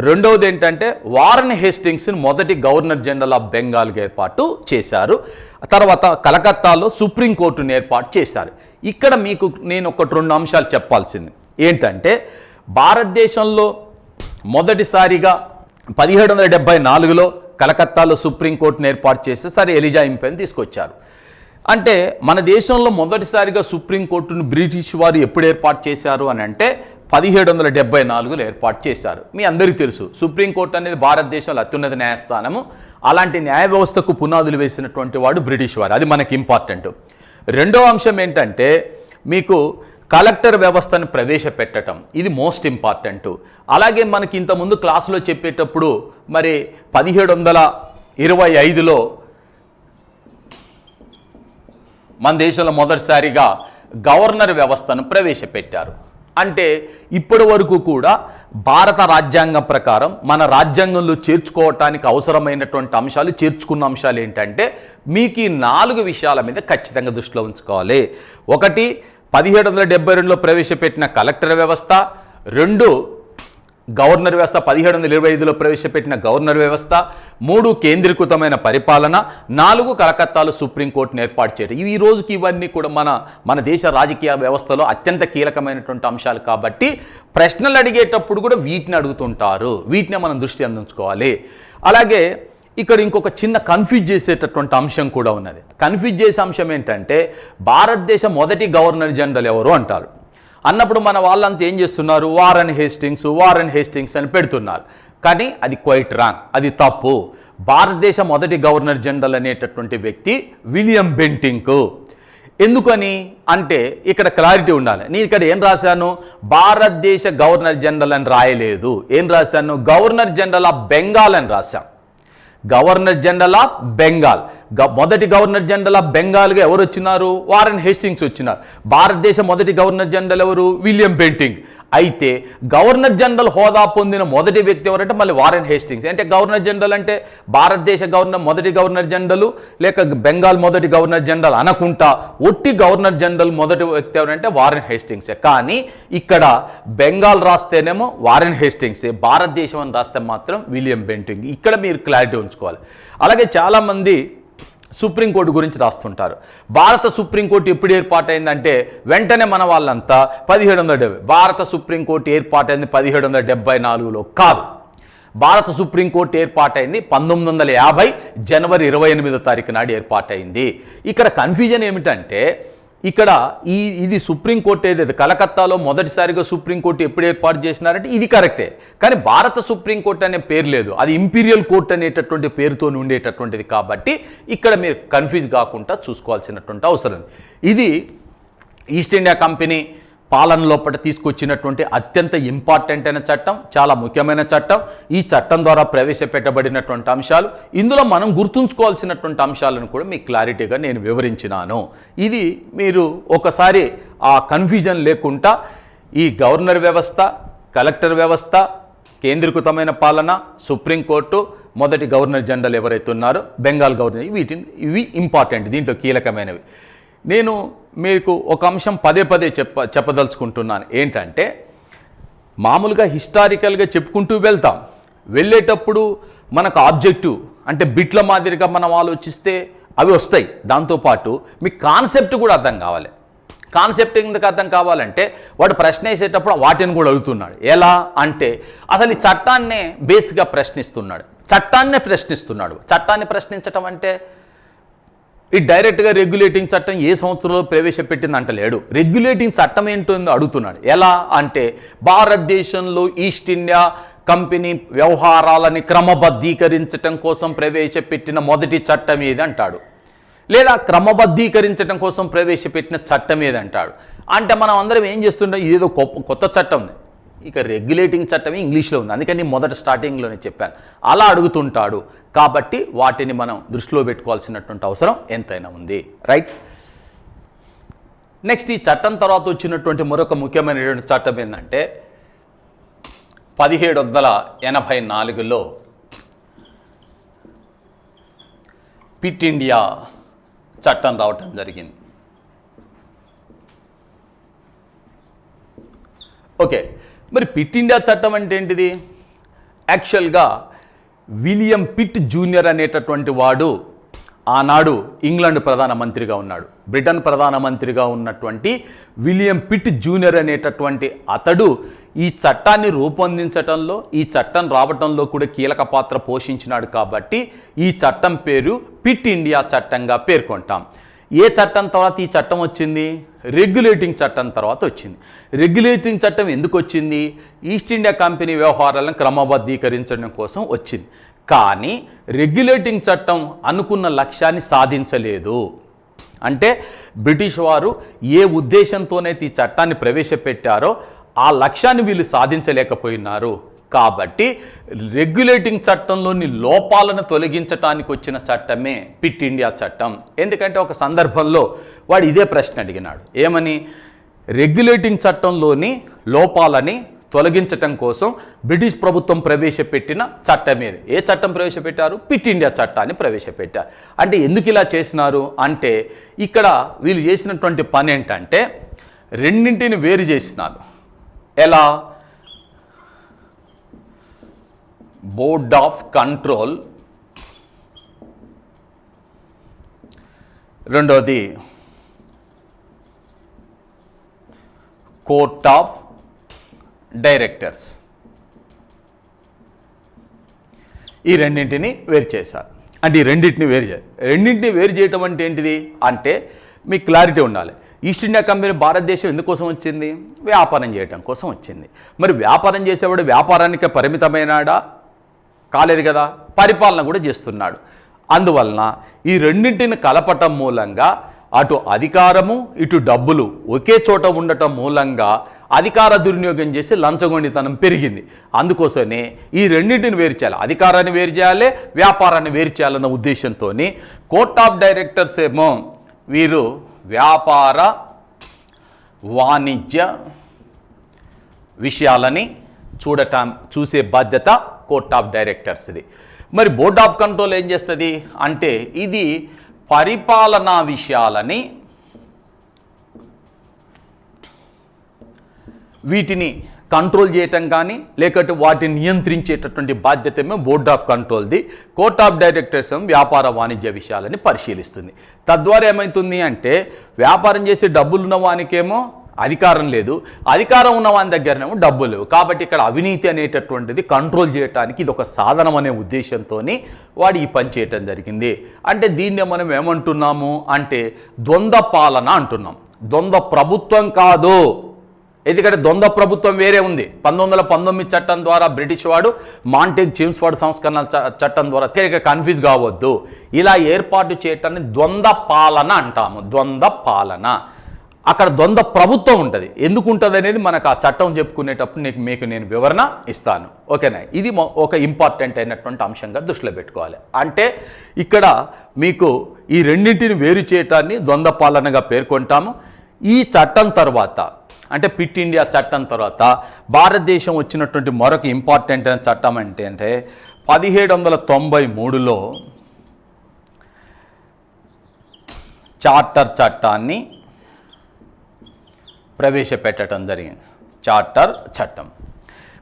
రెండవది ఏంటంటే వారన్ హేస్టింగ్స్ని మొదటి గవర్నర్ జనరల్ ఆఫ్ బెంగాల్గా ఏర్పాటు చేశారు. తర్వాత కలకత్తాలో సుప్రీంకోర్టును ఏర్పాటు చేశారు. ఇక్కడ మీకు నేను ఒకటి రెండు అంశాలు చెప్పాల్సింది ఏంటంటే, భారతదేశంలో మొదటిసారిగా 1774లో కలకత్తాలో సుప్రీంకోర్టును ఏర్పాటు చేసి సర్ ఎలిజా ఇంపేని తీసుకొచ్చారు. అంటే మన దేశంలో మొదటిసారిగా సుప్రీంకోర్టును బ్రిటిష్ వారు ఎప్పుడు ఏర్పాటు చేశారు అని అంటే 1774లో ఏర్పాటు చేశారు. మీ అందరికీ తెలుసు సుప్రీంకోర్టు అనేది భారతదేశంలో అత్యున్నత న్యాయస్థానము. అలాంటి న్యాయ వ్యవస్థకు పునాదులు వేసినటువంటి వాడు బ్రిటిష్ వారు. అది మనకి ఇంపార్టెంట్. రెండో అంశం ఏంటంటే మీకు కలెక్టర్ వ్యవస్థను ప్రవేశపెట్టడం, ఇది మోస్ట్ ఇంపార్టెంట్. అలాగే మనకి ఇంతకుముందు క్లాసులో చెప్పేటప్పుడు మరి 1725లో మన దేశంలో మొదటిసారిగా గవర్నర్ వ్యవస్థను ప్రవేశపెట్టారు. అంటే ఇప్పటి వరకు కూడా భారత రాజ్యాంగం ప్రకారం మన రాజ్యాంగంలో చేర్చుకోవటానికి అవసరమైనటువంటి అంశాలు చేర్చుకున్న అంశాలు ఏంటంటే మీకు ఈ 4 విషయాల మీద ఖచ్చితంగా దృష్టిలో ఉంచుకోవాలి. 1 1772లో ప్రవేశపెట్టిన కలెక్టర్ వ్యవస్థ, 2 గవర్నర్ వ్యవస్థ 1725లో ప్రవేశపెట్టిన గవర్నర్ వ్యవస్థ, 3 కేంద్రీకృతమైన పరిపాలన, 4 కలకత్తాలో సుప్రీంకోర్టును ఏర్పాటు చేయడం. ఈ రోజుకి ఇవన్నీ కూడా మన దేశ రాజకీయ వ్యవస్థలో అత్యంత కీలకమైనటువంటి అంశాలు కాబట్టి ప్రశ్నలు అడిగేటప్పుడు కూడా వీటిని అడుగుతుంటారు. వీటినే మనం దృష్టి అందించుకోవాలి. అలాగే ఇక్కడ ఇంకొక చిన్న కన్ఫ్యూజ్ చేసేటటువంటి అంశం కూడా ఉన్నది. కన్ఫ్యూజ్ చేసే అంశం ఏంటంటే భారతదేశ మొదటి గవర్నర్ జనరల్ ఎవరు అంటారు. అన్నప్పుడు మన వాళ్ళంతా ఏం చేస్తున్నారు, వారన్ హేస్టింగ్స్ అని పెడుతున్నారు. కానీ అది క్వైట్ రాంగ్, అది తప్పు. భారతదేశ మొదటి గవర్నర్ జనరల్ అనేటటువంటి వ్యక్తి విలియం బెంటింక్. ఎందుకని అంటే ఇక్కడ క్లారిటీ ఉండాలి. నేను ఇక్కడ ఏం రాశాను, భారతదేశ గవర్నర్ జనరల్ అని రాయలేదు. ఏం రాశాను, గవర్నర్ జనరల్ ఆఫ్ బెంగాల్ అని రాశాను. Governor general of Bengal. మొదటి గవర్నర్ జనరల్ ఆఫ్ బెంగాల్గా ఎవరు వచ్చినారు, వారన్ హేస్టింగ్స్ వచ్చినారు. భారతదేశ మొదటి గవర్నర్ జనరల్ ఎవరు, విలియం బెంటింక్. అయితే గవర్నర్ జనరల్ హోదా పొందిన మొదటి వ్యక్తి ఎవరంటే మళ్ళీ వారన్ హేస్టింగ్స్. అంటే గవర్నర్ జనరల్ అంటే భారతదేశ మొదటి గవర్నర్ జనరల్ లేక బెంగాల్ మొదటి గవర్నర్ జనరల్ అనకుంటా ఒట్టి గవర్నర్ జనరల్ మొదటి వ్యక్తి ఎవరంటే వారన్ హేస్టింగ్సే. కానీ ఇక్కడ బెంగాల్ రాస్తేనేమో వారన్ హేస్టింగ్సే, భారతదేశం అని రాస్తే మాత్రం విలియం బెంటింక్. ఇక్కడ మీరు క్లారిటీ ఉంచుకోవాలి. అలాగే చాలామంది సుప్రీంకోర్టు గురించి రాస్తుంటారు. భారత సుప్రీంకోర్టు ఎప్పుడు ఏర్పాటైందంటే వెంటనే మన వాళ్ళంతా 1770. భారత సుప్రీంకోర్టు ఏర్పాటైంది 1774లో కాదు. భారత సుప్రీంకోర్టు ఏర్పాటైంది 1950 జనవరి 28వ తారీఖు నాడు ఏర్పాటైంది. ఇక్కడ కన్ఫ్యూజన్ ఏమిటంటే ఇక్కడ ఇది సుప్రీంకోర్టు ఏదైతే కలకత్తాలో మొదటిసారిగా సుప్రీంకోర్టు ఎప్పుడు ఏర్పాటు చేసినారంటే ఇది కరెక్టే. కానీ భారత సుప్రీంకోర్టు అనే పేరు లేదు, అది ఇంపీరియల్ కోర్టు అనేటటువంటి పేరుతో ఉండేటటువంటిది. కాబట్టి ఇక్కడ మీరు కన్ఫ్యూజ్ కాకుండా చూసుకోవాల్సినటువంటి అవసరం. ఇది ఈస్ట్ ఇండియా కంపెనీ పాలన లోపల తీసుకొచ్చినటువంటి అత్యంత ఇంపార్టెంట్ అయిన చట్టం, చాలా ముఖ్యమైన చట్టం. ఈ చట్టం ద్వారా ప్రవేశపెట్టబడినటువంటి అంశాలు, ఇందులో మనం గుర్తుంచుకోవాల్సినటువంటి అంశాలను కూడా మీకు క్లారిటీగా నేను వివరించినాను. ఇది మీరు ఒకసారి ఆ కన్ఫ్యూజన్ లేకుండా ఈ గవర్నర్ వ్యవస్థ, కలెక్టర్ వ్యవస్థ, కేంద్రీకృతమైన పాలన, సుప్రీంకోర్టు, మొదటి గవర్నర్ జనరల్ ఎవరైతే ఉన్నారో బెంగాల్ గవర్నర్, ఇవి ఇంపార్టెంట్, దీంట్లో కీలకమైనవి. నేను మీకు ఒక అంశం పదే చెప్పదలుచుకుంటున్నాను. ఏంటంటే మామూలుగా హిస్టారికల్గా చెప్పుకుంటూ వెళ్ళేటప్పుడు మనకు ఆబ్జెక్టివ్ అంటే బిట్ల మాదిరిగా మనం ఆలోచిస్తే అవి వస్తాయి. దాంతోపాటు మీకు కాన్సెప్ట్ కూడా అర్థం కావాలి. కాన్సెప్ట్ ఎందుకు అర్థం కావాలంటే వాడు ప్రశ్న వేసేటప్పుడు వాటిని కూడా అడుగుతున్నాడు. ఎలా అంటే అసలు ఈ చట్టాన్నే బేస్గా ప్రశ్నిస్తున్నాడు. చట్టాన్ని ప్రశ్నించటం అంటే ఈ డైరెక్ట్గా రెగ్యులేటింగ్ చట్టం ఏ సంవత్సరంలో ప్రవేశపెట్టింది అంటలేడు. రెగ్యులేటింగ్ చట్టం ఏంటో అడుగుతున్నాడు. ఎలా అంటే భారతదేశంలో ఈస్ట్ ఇండియా కంపెనీ వ్యవహారాలని క్రమబద్ధీకరించడం కోసం ప్రవేశపెట్టిన మొదటి చట్టం ఏది అంటాడు, లేదా క్రమబద్ధీకరించడం కోసం ప్రవేశపెట్టిన చట్టం ఏది అంటాడు. అంటే మనం అందరం ఏం చేస్తుంటాం, ఇదేదో కొత్త చట్టం, ఇక రెగ్యులేటింగ్ చట్టమే ఇంగ్లీష్లో ఉంది, అందుకని మొదట స్టార్టింగ్లోనే చెప్పాను. అలా అడుగుతుంటాడు. కాబట్టి వాటిని మనం దృష్టిలో పెట్టుకోవాల్సినటువంటి అవసరం ఎంతైనా ఉంది. రైట్. నెక్స్ట్ ఈ చట్టం తర్వాత వచ్చినటువంటి మరొక ముఖ్యమైనటువంటి చట్టం ఏంటంటే 1784లో పిట్ ఇండియా చట్టం రావటం జరిగింది. ఓకే, మరి పిట్ ఇండియా చట్టం అంటే ఏంటిది? యాక్చువల్గా విలియం పిట్ జూనియర్ అనేటటువంటి వాడు ఆనాడు ఇంగ్లాండ్ ప్రధానమంత్రిగా ఉన్నాడు. బ్రిటన్ ప్రధానమంత్రిగా ఉన్నటువంటి విలియం పిట్ జూనియర్ అనేటటువంటి అతడు ఈ చట్టాన్ని రూపొందించటంలో, ఈ చట్టం రావటంలో కూడా కీలక పాత్ర పోషించినాడు. కాబట్టి ఈ చట్టం పేరు పిట్ ఇండియా చట్టంగా పేర్కొంటాం. ఏ చట్టం తర్వాత ఈ చట్టం వచ్చింది? రెగ్యులేటింగ్ చట్టం తర్వాత వచ్చింది. రెగ్యులేటింగ్ చట్టం ఎందుకు వచ్చింది? ఈస్ట్ ఇండియా కంపెనీ వ్యవహారాలను క్రమబద్ధీకరించడం కోసం వచ్చింది. కానీ రెగ్యులేటింగ్ చట్టం అనుకున్న లక్ష్యాన్ని సాధించలేదు. అంటే బ్రిటిష్ వారు ఏ ఉద్దేశంతోనైతే ఈ చట్టాన్ని ప్రవేశపెట్టారో ఆ లక్ష్యాన్ని వీళ్ళు సాధించలేకపోయినారు. కాబట్టి రెగ్యులేటింగ్ చట్టంలోని లోపాలను తొలగించడానికి వచ్చిన చట్టమే పిట్ ఇండియా చట్టం. ఎందుకంటే ఒక సందర్భంలో వాడు ఇదే ప్రశ్న అడిగినాడు, ఏమని? రెగ్యులేటింగ్ చట్టంలోని లోపాలని తొలగించటం కోసం బ్రిటిష్ ప్రభుత్వం ప్రవేశపెట్టిన చట్టం ఏది? ఏ చట్టం ప్రవేశపెట్టారు? పిట్ ఇండియా చట్టాన్ని ప్రవేశపెట్టారు. అంటే ఎందుకు ఇలా చేసినారు అంటే, ఇక్కడ వీళ్ళు చేసినటువంటి పని ఏంటంటే రెండింటిని వేరు చేసినారు. ఎలా? బోర్డ్ ఆఫ్ కంట్రోల్, రెండోది కోర్ట్ ఆఫ్ డైరెక్టర్స్. ఈ రెండింటిని వేరు చేశారు. అంటే ఈ రెండింటిని వేరు చేయటం అంటే ఏంటిది అంటే మీకు క్లారిటీ ఉండాలి. ఈస్ట్ ఇండియా కంపెనీ భారతదేశం ఎందుకోసం వచ్చింది? వ్యాపారం చేయటం కోసం వచ్చింది. మరి వ్యాపారం చేసేవాడు వ్యాపారానికి పరిమితమైనాడా? కాలేదు కదా, పరిపాలన కూడా చేస్తున్నాడు. అందువలన ఈ రెండింటిని కలపటం మూలంగా అటు అధికారము ఇటు డబ్బులు ఒకే చోట ఉండటం మూలంగా అధికార దుర్వినియోగం చేసి లంచగొండితనం పెరిగింది. అందుకోసమే ఈ రెండింటిని వేరు చేయాలి, అధికారాన్ని వేరు చేయాలి, వ్యాపారాన్ని వేరు చేయాలన్న ఉద్దేశంతో కోర్ట్ ఆఫ్ డైరెక్టర్స్ ఏమో వీరు వ్యాపార వాణిజ్య విషయాలని చూసే బాధ్యత కోర్ట్ ఆఫ్ డైరెక్టర్స్ది. మరి బోర్డ్ ఆఫ్ కంట్రోల్ ఏం చేస్తుంది అంటే ఇది పరిపాలనా విషయాలని వీటిని కంట్రోల్ చేయటం కానీ లేకపోతే వాటిని నియంత్రించేటటువంటి బాధ్యత ఏమో బోర్డ్ ఆఫ్ కంట్రోల్ది. కోర్ట్ ఆఫ్ డైరెక్టర్స్ ఏమో వ్యాపార వాణిజ్య విషయాలని పరిశీలిస్తుంది. తద్వారా ఏమవుతుంది అంటే వ్యాపారం చేసే డబ్బులు ఉన్న వానికేమో అధికారం లేదు, అధికారం ఉన్న వాని దగ్గరనేమో డబ్బులు లేవు. కాబట్టి ఇక్కడ అవినీతి అనేటటువంటిది కంట్రోల్ చేయడానికి ఇది ఒక సాధనం అనే ఉద్దేశంతో వాడు ఈ పని చేయటం జరిగింది. అంటే దీన్నే మనం ఏమంటున్నాము అంటే ద్వంద్వ పాలన అంటున్నాం. ద్వంద్వ ప్రభుత్వం కాదు, ఎందుకంటే ద్వంద్వ ప్రభుత్వం వేరే ఉంది. 1919 చట్టం ద్వారా బ్రిటిష్ వాడు మాంటేగ్ చేమ్స్ఫోర్డ్ సంస్కరణ చట్టం ద్వారా కన్ఫ్యూజ్ కావద్దు. ఇలా ఏర్పాటు చేయటాన్ని ద్వంద్వ పాలన అంటాము. ద్వంద్వ పాలన, అక్కడ ద్వంద్వ ప్రభుత్వం ఉంటుంది. ఎందుకు ఉంటుంది అనేది మనకు ఆ చట్టం చెప్పుకునేటప్పుడు మీకు నేను వివరణ ఇస్తాను. ఓకేనా? ఇది ఒక ఇంపార్టెంట్ అయినటువంటి అంశంగా దృష్టిలో పెట్టుకోవాలి. అంటే ఇక్కడ మీకు ఈ రెండింటిని వేరు చేయటాన్ని ద్వంద్వ పాలనగా పేర్కొంటాము. ఈ చట్టం తర్వాత అంటే పిట్ ఇండియా చట్టం తర్వాత భారతదేశం వచ్చినటువంటి మరొక ఇంపార్టెంట్ అయిన చట్టం అంటే 1793లో చార్టర్ చట్టాన్ని ప్రవేశపెట్టడం జరిగింది. చార్టర్ చట్టం.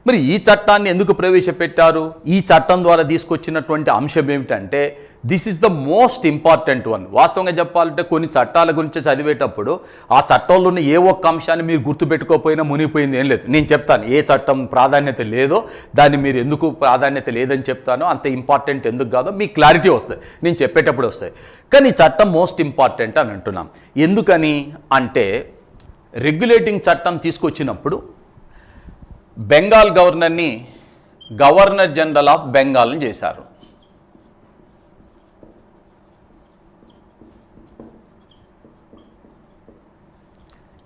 మరి ఈ చట్టాన్ని ఎందుకు ప్రవేశపెట్టారు? ఈ చట్టం ద్వారా తీసుకొచ్చినటువంటి అంశం ఏమిటంటే this is the most important one. వాస్తవంగా చెప్పాలంటే కొన్ని చట్టాల గురించి చదివేటప్పుడు ఆ చట్టంలో ఉన్న ఏ ఒక్క అంశాన్ని మీరు గుర్తుపెట్టుకోకపోయినా మునిగిపోయింది ఏం లేదు. నేను చెప్తాను ఏ చట్టం ప్రాధాన్యత లేదో దాన్ని మీరు ఎందుకు ప్రాధాన్యత లేదని చెప్తానో, అంత ఇంపార్టెంట్ ఎందుకు కాదో మీకు క్లారిటీ వస్తుంది, నేను చెప్పేటప్పుడు వస్తాయి. కానీ చట్టం మోస్ట్ ఇంపార్టెంట్ అని అంటున్నాం. ఎందుకని అంటే రెగ్యులేటింగ్ చట్టం తీసుకొచ్చినప్పుడు బెంగాల్ గవర్నర్ని గవర్నర్ జనరల్ ఆఫ్ బెంగాల్ని చేశారు.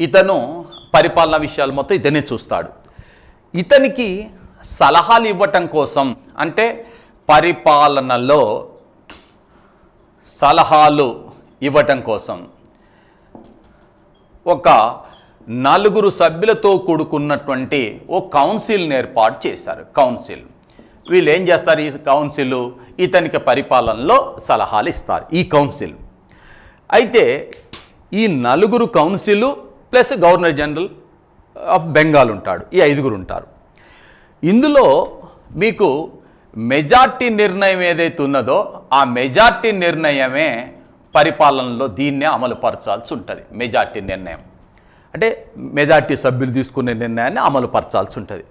ఇతను పరిపాలనా విషయాలు మొత్తం ఇతనే చూస్తాడు. ఇతనికి సలహాలు ఇవ్వటం కోసం అంటే పరిపాలనలో సలహాలు ఇవ్వటం కోసం ఒక 4 సభ్యులతో కూడుకున్నటువంటి ఓ కౌన్సిల్ని ఏర్పాటు చేశారు. కౌన్సిల్ వీళ్ళు ఏం చేస్తారు? ఈ కౌన్సిల్ ఇతనికి పరిపాలనలో సలహాలు ఇస్తారు. ఈ కౌన్సిల్ అయితే ఈ 4 council plus governor general of Bengal ఉంటాడు. ఈ 5 ఉంటారు. ఇందులో మీకు మెజార్టీ నిర్ణయం ఏదైతే ఉన్నదో ఆ మెజార్టీ నిర్ణయమే పరిపాలనలో దీన్నే అమలుపరచాల్సి ఉంటుంది. మెజార్టీ నిర్ణయం అంటే మెజార్టీ సభ్యులు తీసుకునే నిర్ణయాన్ని అమలుపరచాల్సి ఉంటుంది.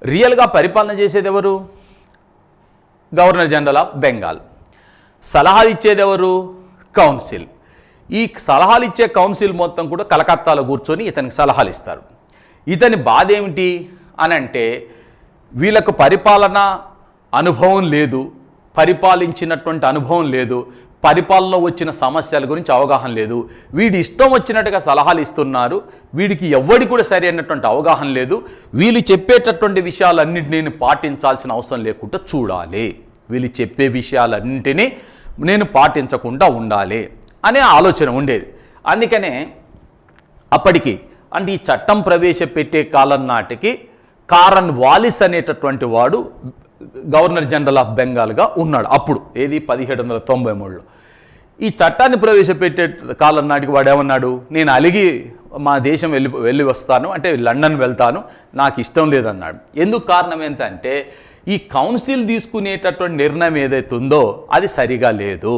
రియల్గా పరిపాలన చేసేది ఎవరు? Governor general of Bengal. సలహాలు ఇచ్చేది ఎవరు? కౌన్సిల్. ఈ సలహాలు ఇచ్చే కౌన్సిల్ మొత్తం కూడా కలకత్తాలో కూర్చొని ఇతనికి సలహాలు ఇస్తారు. ఇతని బాధ ఏమిటి అని అంటే వీళ్ళకు పరిపాలన అనుభవం లేదు, పరిపాలించినటువంటి అనుభవం లేదు, పరిపాలనలో వచ్చిన సమస్యల గురించి అవగాహన లేదు, వీడి ఇష్టం వచ్చినట్టుగా సలహాలు ఇస్తున్నారు, వీడికి ఎవ్వడి కూడా సరి అయినటువంటి అవగాహన లేదు, వీళ్ళు చెప్పేటటువంటి విషయాలన్నింటినీ నేను పాటించాల్సిన అవసరం లేకుండా చూడాలి, వీళ్ళు చెప్పే విషయాలన్నింటినీ నేను పాటించకుండా ఉండాలి అనే ఆలోచన ఉండేది. అందుకనే అప్పటికి అంటే ఈ చట్టం ప్రవేశపెట్టే కాలం నాటికి కారన్ వాలిస్ అనేటటువంటి వాడు గవర్నర్ జనరల్ ఆఫ్ బెంగాల్గా ఉన్నాడు. అప్పుడు ఏది 1793లో ఈ చట్టాన్ని ప్రవేశపెట్టే కాలం నాటికి వాడు ఏమన్నాడు, నేను అలిగి మా దేశం వెళ్ళి వస్తాను, అంటే లండన్ వెళ్తాను, నాకు ఇష్టం లేదన్నాడు. ఎందుకు కారణం ఏంటంటే ఈ కౌన్సిల్ తీసుకునేటటువంటి నిర్ణయం ఏదైతే ఉందో అది సరిగా లేదు,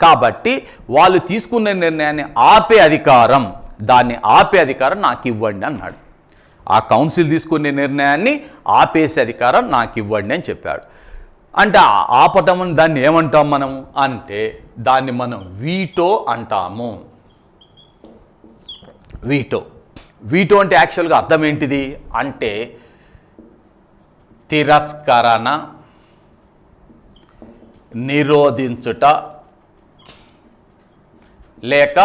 కాబట్టి వాళ్ళు తీసుకునే నిర్ణయాన్ని దాన్ని ఆపే అధికారం నాకు ఇవ్వండి అన్నాడు. ఆ కౌన్సిల్ తీసుకునే నిర్ణయాన్ని ఆపేసే అధికారం నాకు ఇవ్వండి అని చెప్పాడు. అంటే ఆపటం దాన్ని ఏమంటాం మనం అంటే దాన్ని మనం వీటో అంటాము. వీటో అంటే యాక్చువల్గా అర్థం ఏంటిది అంటే తిరస్కరణ, నిరోధించుట లేక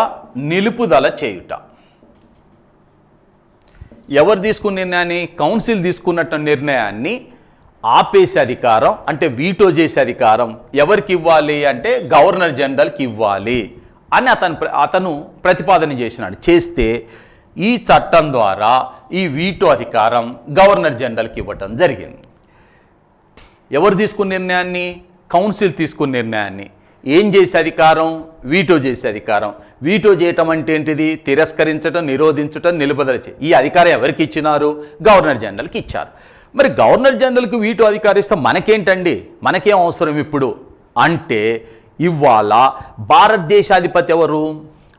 నిలుపుదల చేయుట. ఎవరు తీసుకున్న నిర్ణయాన్ని, కౌన్సిల్ తీసుకున్నట్టు నిర్ణయాన్ని ఆపేసే అధికారం అంటే వీటో చేసే అధికారం ఎవరికి ఇవ్వాలి అంటే గవర్నర్ జనరల్కి ఇవ్వాలి అని అతను ప్రతిపాదన చేస్తే ఈ చట్టం ద్వారా ఈ వీటో అధికారం గవర్నర్ జనరల్కి ఇవ్వటం జరిగింది. ఎవరు తీసుకున్న నిర్ణయాన్ని, కౌన్సిల్ తీసుకున్న నిర్ణయాన్ని ఏం చేసే అధికారం, వీటో చేసే అధికారం. వీటో చేయటం అంటే ఏంటిది, తిరస్కరించడం, నిరోధించటం, నిలుపుదల ఈ అధికారం ఎవరికి ఇచ్చినారు, గవర్నర్ జనరల్కి ఇచ్చారు. మరి గవర్నర్ జనరల్కి వీటో అధికారం ఇస్తే మనకేంటండి, మనకేం అవసరం ఇప్పుడు అంటే ఇవాళ భారతదేశాధిపతి ఎవరు,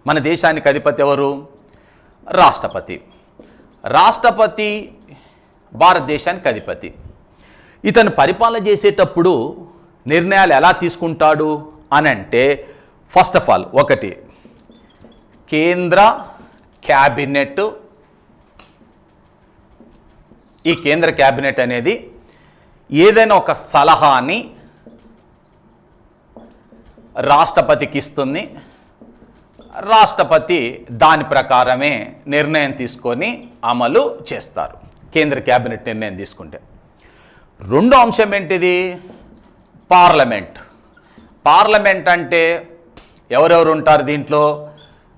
మన దేశానికి అధిపతి ఎవరు, రాష్ట్రపతి భారతదేశానికి అధిపతి. ఇతను పరిపాలన చేసేటప్పుడు నిర్ణయాలు ఎలా తీసుకుంటాడు అని అంటే ఫస్ట్ ఆఫ్ ఆల్ ఒకటి కేంద్ర క్యాబినెట్. ఈ కేంద్ర క్యాబినెట్ అనేది ఏదైనా ఒక సలహాని రాష్ట్రపతికి ఇస్తుంది, రాష్ట్రపతి దాని ప్రకారమే నిర్ణయం తీసుకొని అమలు చేస్తారు. కేంద్ర క్యాబినెట్ నిర్ణయం తీసుకుంటే రెండో అంశం ఏంటిది, పార్లమెంట్ అంటే ఎవరెవరు ఉంటారు దీంట్లో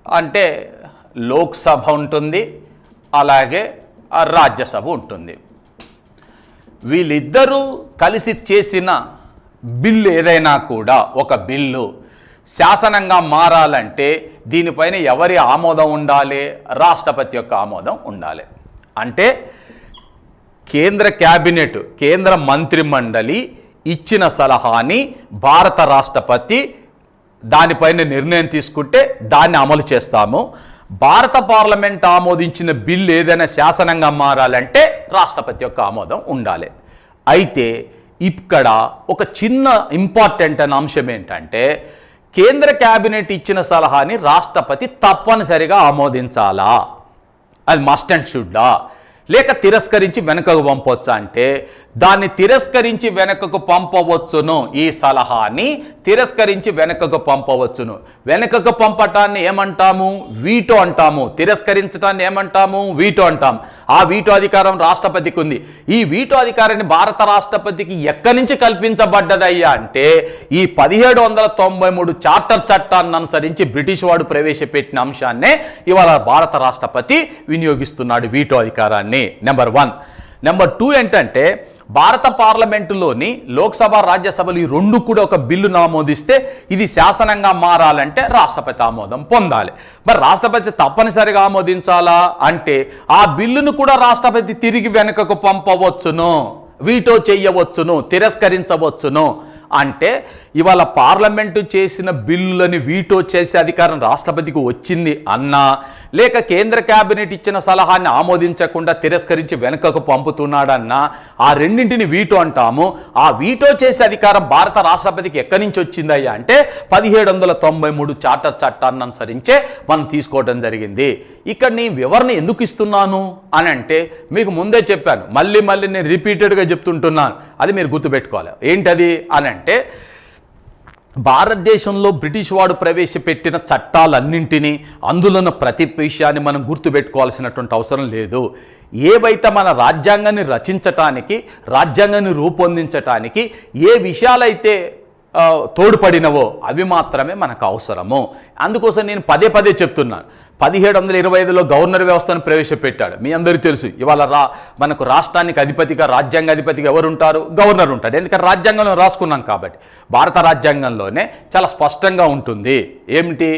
అంటే లోక్సభ ఉంటుంది, అలాగే రాజ్యసభ ఉంటుంది. వీళ్ళిద్దరూ కలిసి చేసిన బిల్లు ఏదైనా కూడా ఒక బిల్లు శాసనంగా మారాలంటే దీనిపైన ఎవరి ఆమోదం ఉండాలి, రాష్ట్రపతి యొక్క ఆమోదం ఉండాలి. అంటే కేంద్ర క్యాబినెట్, కేంద్ర మంత్రిమండలి ఇచ్చిన సలహాని భారత రాష్ట్రపతి దానిపైన నిర్ణయం తీసుకుంటే దాన్ని అమలు చేస్తాము. భారత పార్లమెంట్ ఆమోదించిన బిల్లు ఏదైనా శాసనంగా మారాలంటే రాష్ట్రపతి యొక్క ఆమోదం ఉండాలి. అయితే ఇక్కడ ఒక చిన్న ఇంపార్టెంట్ అనే అంశం ఏంటంటే కేంద్ర క్యాబినెట్ ఇచ్చిన సలహాని రాష్ట్రపతి తప్పనిసరిగా ఆమోదించాలా, అది మస్ట్ అండ్ షుడ్డా, లేక తిరస్కరించి వెనుకకు పంపవచ్చా అంటే దాన్ని తిరస్కరించి వెనుకకు పంపవచ్చును. ఈ సలహాని తిరస్కరించి వెనుకకు పంపవచ్చును. వెనుకకు పంపటాన్ని ఏమంటాము, వీటో అంటాము. తిరస్కరించడాన్ని ఏమంటాము, వీటో అంటాము. ఆ వీటో అధికారం రాష్ట్రపతికి ఉంది. ఈ వీటో అధికారాన్ని భారత రాష్ట్రపతికి ఎక్కడి నుంచి కల్పించబడ్డదయ్యా అంటే ఈ 1793 చార్టర్ చట్టాన్ని అనుసరించి బ్రిటిష్ వాడు ప్రవేశపెట్టిన అంశాన్నే ఇవాళ భారత రాష్ట్రపతి వినియోగిస్తున్నాడు వీటో అధికారాన్ని. నెంబర్ 1. నెంబర్ 2 ఏంటంటే భారత పార్లమెంటులోని లోక్సభ, రాజ్యసభలు ఈ రెండు కూడా ఒక బిల్లు ఆమోదిస్తే ఇది శాసనంగా మారాలంటే రాష్ట్రపతి ఆమోదం పొందాలి. మరి రాష్ట్రపతి తప్పనిసరిగా ఆమోదించాలా అంటే ఆ బిల్లును కూడా రాష్ట్రపతి తిరిగి వెనుకకు పంపవచ్చును, వీటో చేయవచ్చును, తిరస్కరించవచ్చును. అంటే ఇవాళ పార్లమెంటు చేసిన బిల్లులని వీటో చేసే అధికారం రాష్ట్రపతికి వచ్చింది అన్నా, లేక కేంద్ర క్యాబినెట్ ఇచ్చిన సలహాన్ని ఆమోదించకుండా తిరస్కరించి వెనుకకు పంపుతున్నాడన్నా ఆ రెండింటిని వీటో అంటాము. ఆ వీటో చేసే అధికారం భారత రాష్ట్రపతికి ఎక్కడి నుంచి వచ్చిందయ్యా అంటే 1793 చార్టర్ చట్టాన్ని అనుసరించే మనం తీసుకోవడం జరిగింది. ఇక్కడ నీ వివరణ ఎందుకు ఇస్తున్నాను అని అంటే మీకు ముందే చెప్పాను, మళ్ళీ నేను రిపీటెడ్గా చెప్తుంటున్నాను, అది మీరు గుర్తుపెట్టుకోవాలి. ఏంటది అని అంటే భారతదేశంలో బ్రిటిష్ వాడు ప్రవేశపెట్టిన చట్టాలన్నింటినీ, అందులో ప్రతి విషయాన్ని మనం గుర్తుపెట్టుకోవాల్సినటువంటి అవసరం లేదు. ఏవైతే మన రాజ్యాంగాన్ని రచించటానికి, రాజ్యాంగాన్ని రూపొందించటానికి ఏ విషయాలైతే తోడ్పడినవో అవి మాత్రమే మనకు అవసరము. అందుకోసం నేను పదే పదే చెప్తున్నాను. 1725లో గవర్నర్ వ్యవస్థను ప్రవేశపెట్టాడు. మీ అందరికీ తెలుసు. ఇవాళ మనకు రాష్ట్రానికి అధిపతిగా, రాజ్యాంగ అధిపతిగా ఎవరుంటారు? గవర్నర్ ఉంటాడు. ఎందుకంటే రాజ్యాంగంలో రాసుకున్నాం కాబట్టి. భారత రాజ్యాంగంలోనే చాలా స్పష్టంగా ఉంటుంది. ఏమిటి?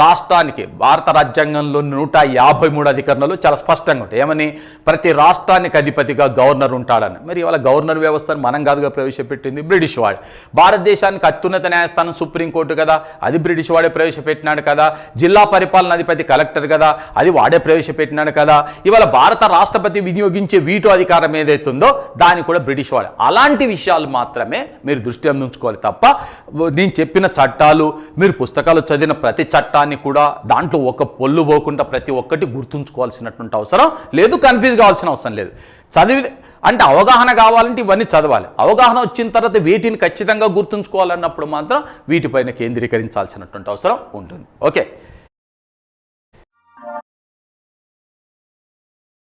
రాష్ట్రానికి భారత రాజ్యాంగంలో 153 అధికరణలు చాలా స్పష్టంగా ఉంటాయి. ఏమని? ప్రతి రాష్ట్రానికి అధిపతిగా గవర్నర్ ఉంటాడని. మరి ఇవాళ గవర్నర్ వ్యవస్థను మనం కాదుగా ప్రవేశపెట్టింది, బ్రిటిష్ వాడు. భారతదేశానికి అత్యున్నత న్యాయస్థానం సుప్రీంకోర్టు కదా, అది బ్రిటిష్ వాడే ప్రవేశపెట్టినాడు కదా. జిల్లా పరిపాలన అధిపతి కలెక్టర్ కదా, అది వాడే ప్రవేశపెట్టినాడు కదా. ఇవాళ భారత రాష్ట్రపతి వినియోగించే వీటో అధికారం ఏదైతుందో దాన్ని కూడా బ్రిటిష్ వాడే. అలాంటి విషయాలు మాత్రమే మీరు దృష్టి అందించుకోవాలి తప్ప నేను చెప్పిన చట్టాలు, మీరు పుస్తకాలు చదివిన ప్రతి చట్టాన్ని కూడా దాంట్లో ఒక పొల్లు పోకుండా ప్రతి ఒక్కటి గుర్తుంచుకోవాల్సినటువంటి అవసరం లేదు, కన్ఫ్యూజ్ కావాల్సిన అవసరం లేదు. చదివి అంటే అవగాహన కావాలంటే ఇవన్నీ చదవాలి. అవగాహన వచ్చిన తర్వాత వీటిని ఖచ్చితంగా గుర్తుంచుకోవాలన్నప్పుడు మాత్రం వీటిపైన కేంద్రీకరించాల్సినటువంటి అవసరం ఉంటుంది. ఓకే.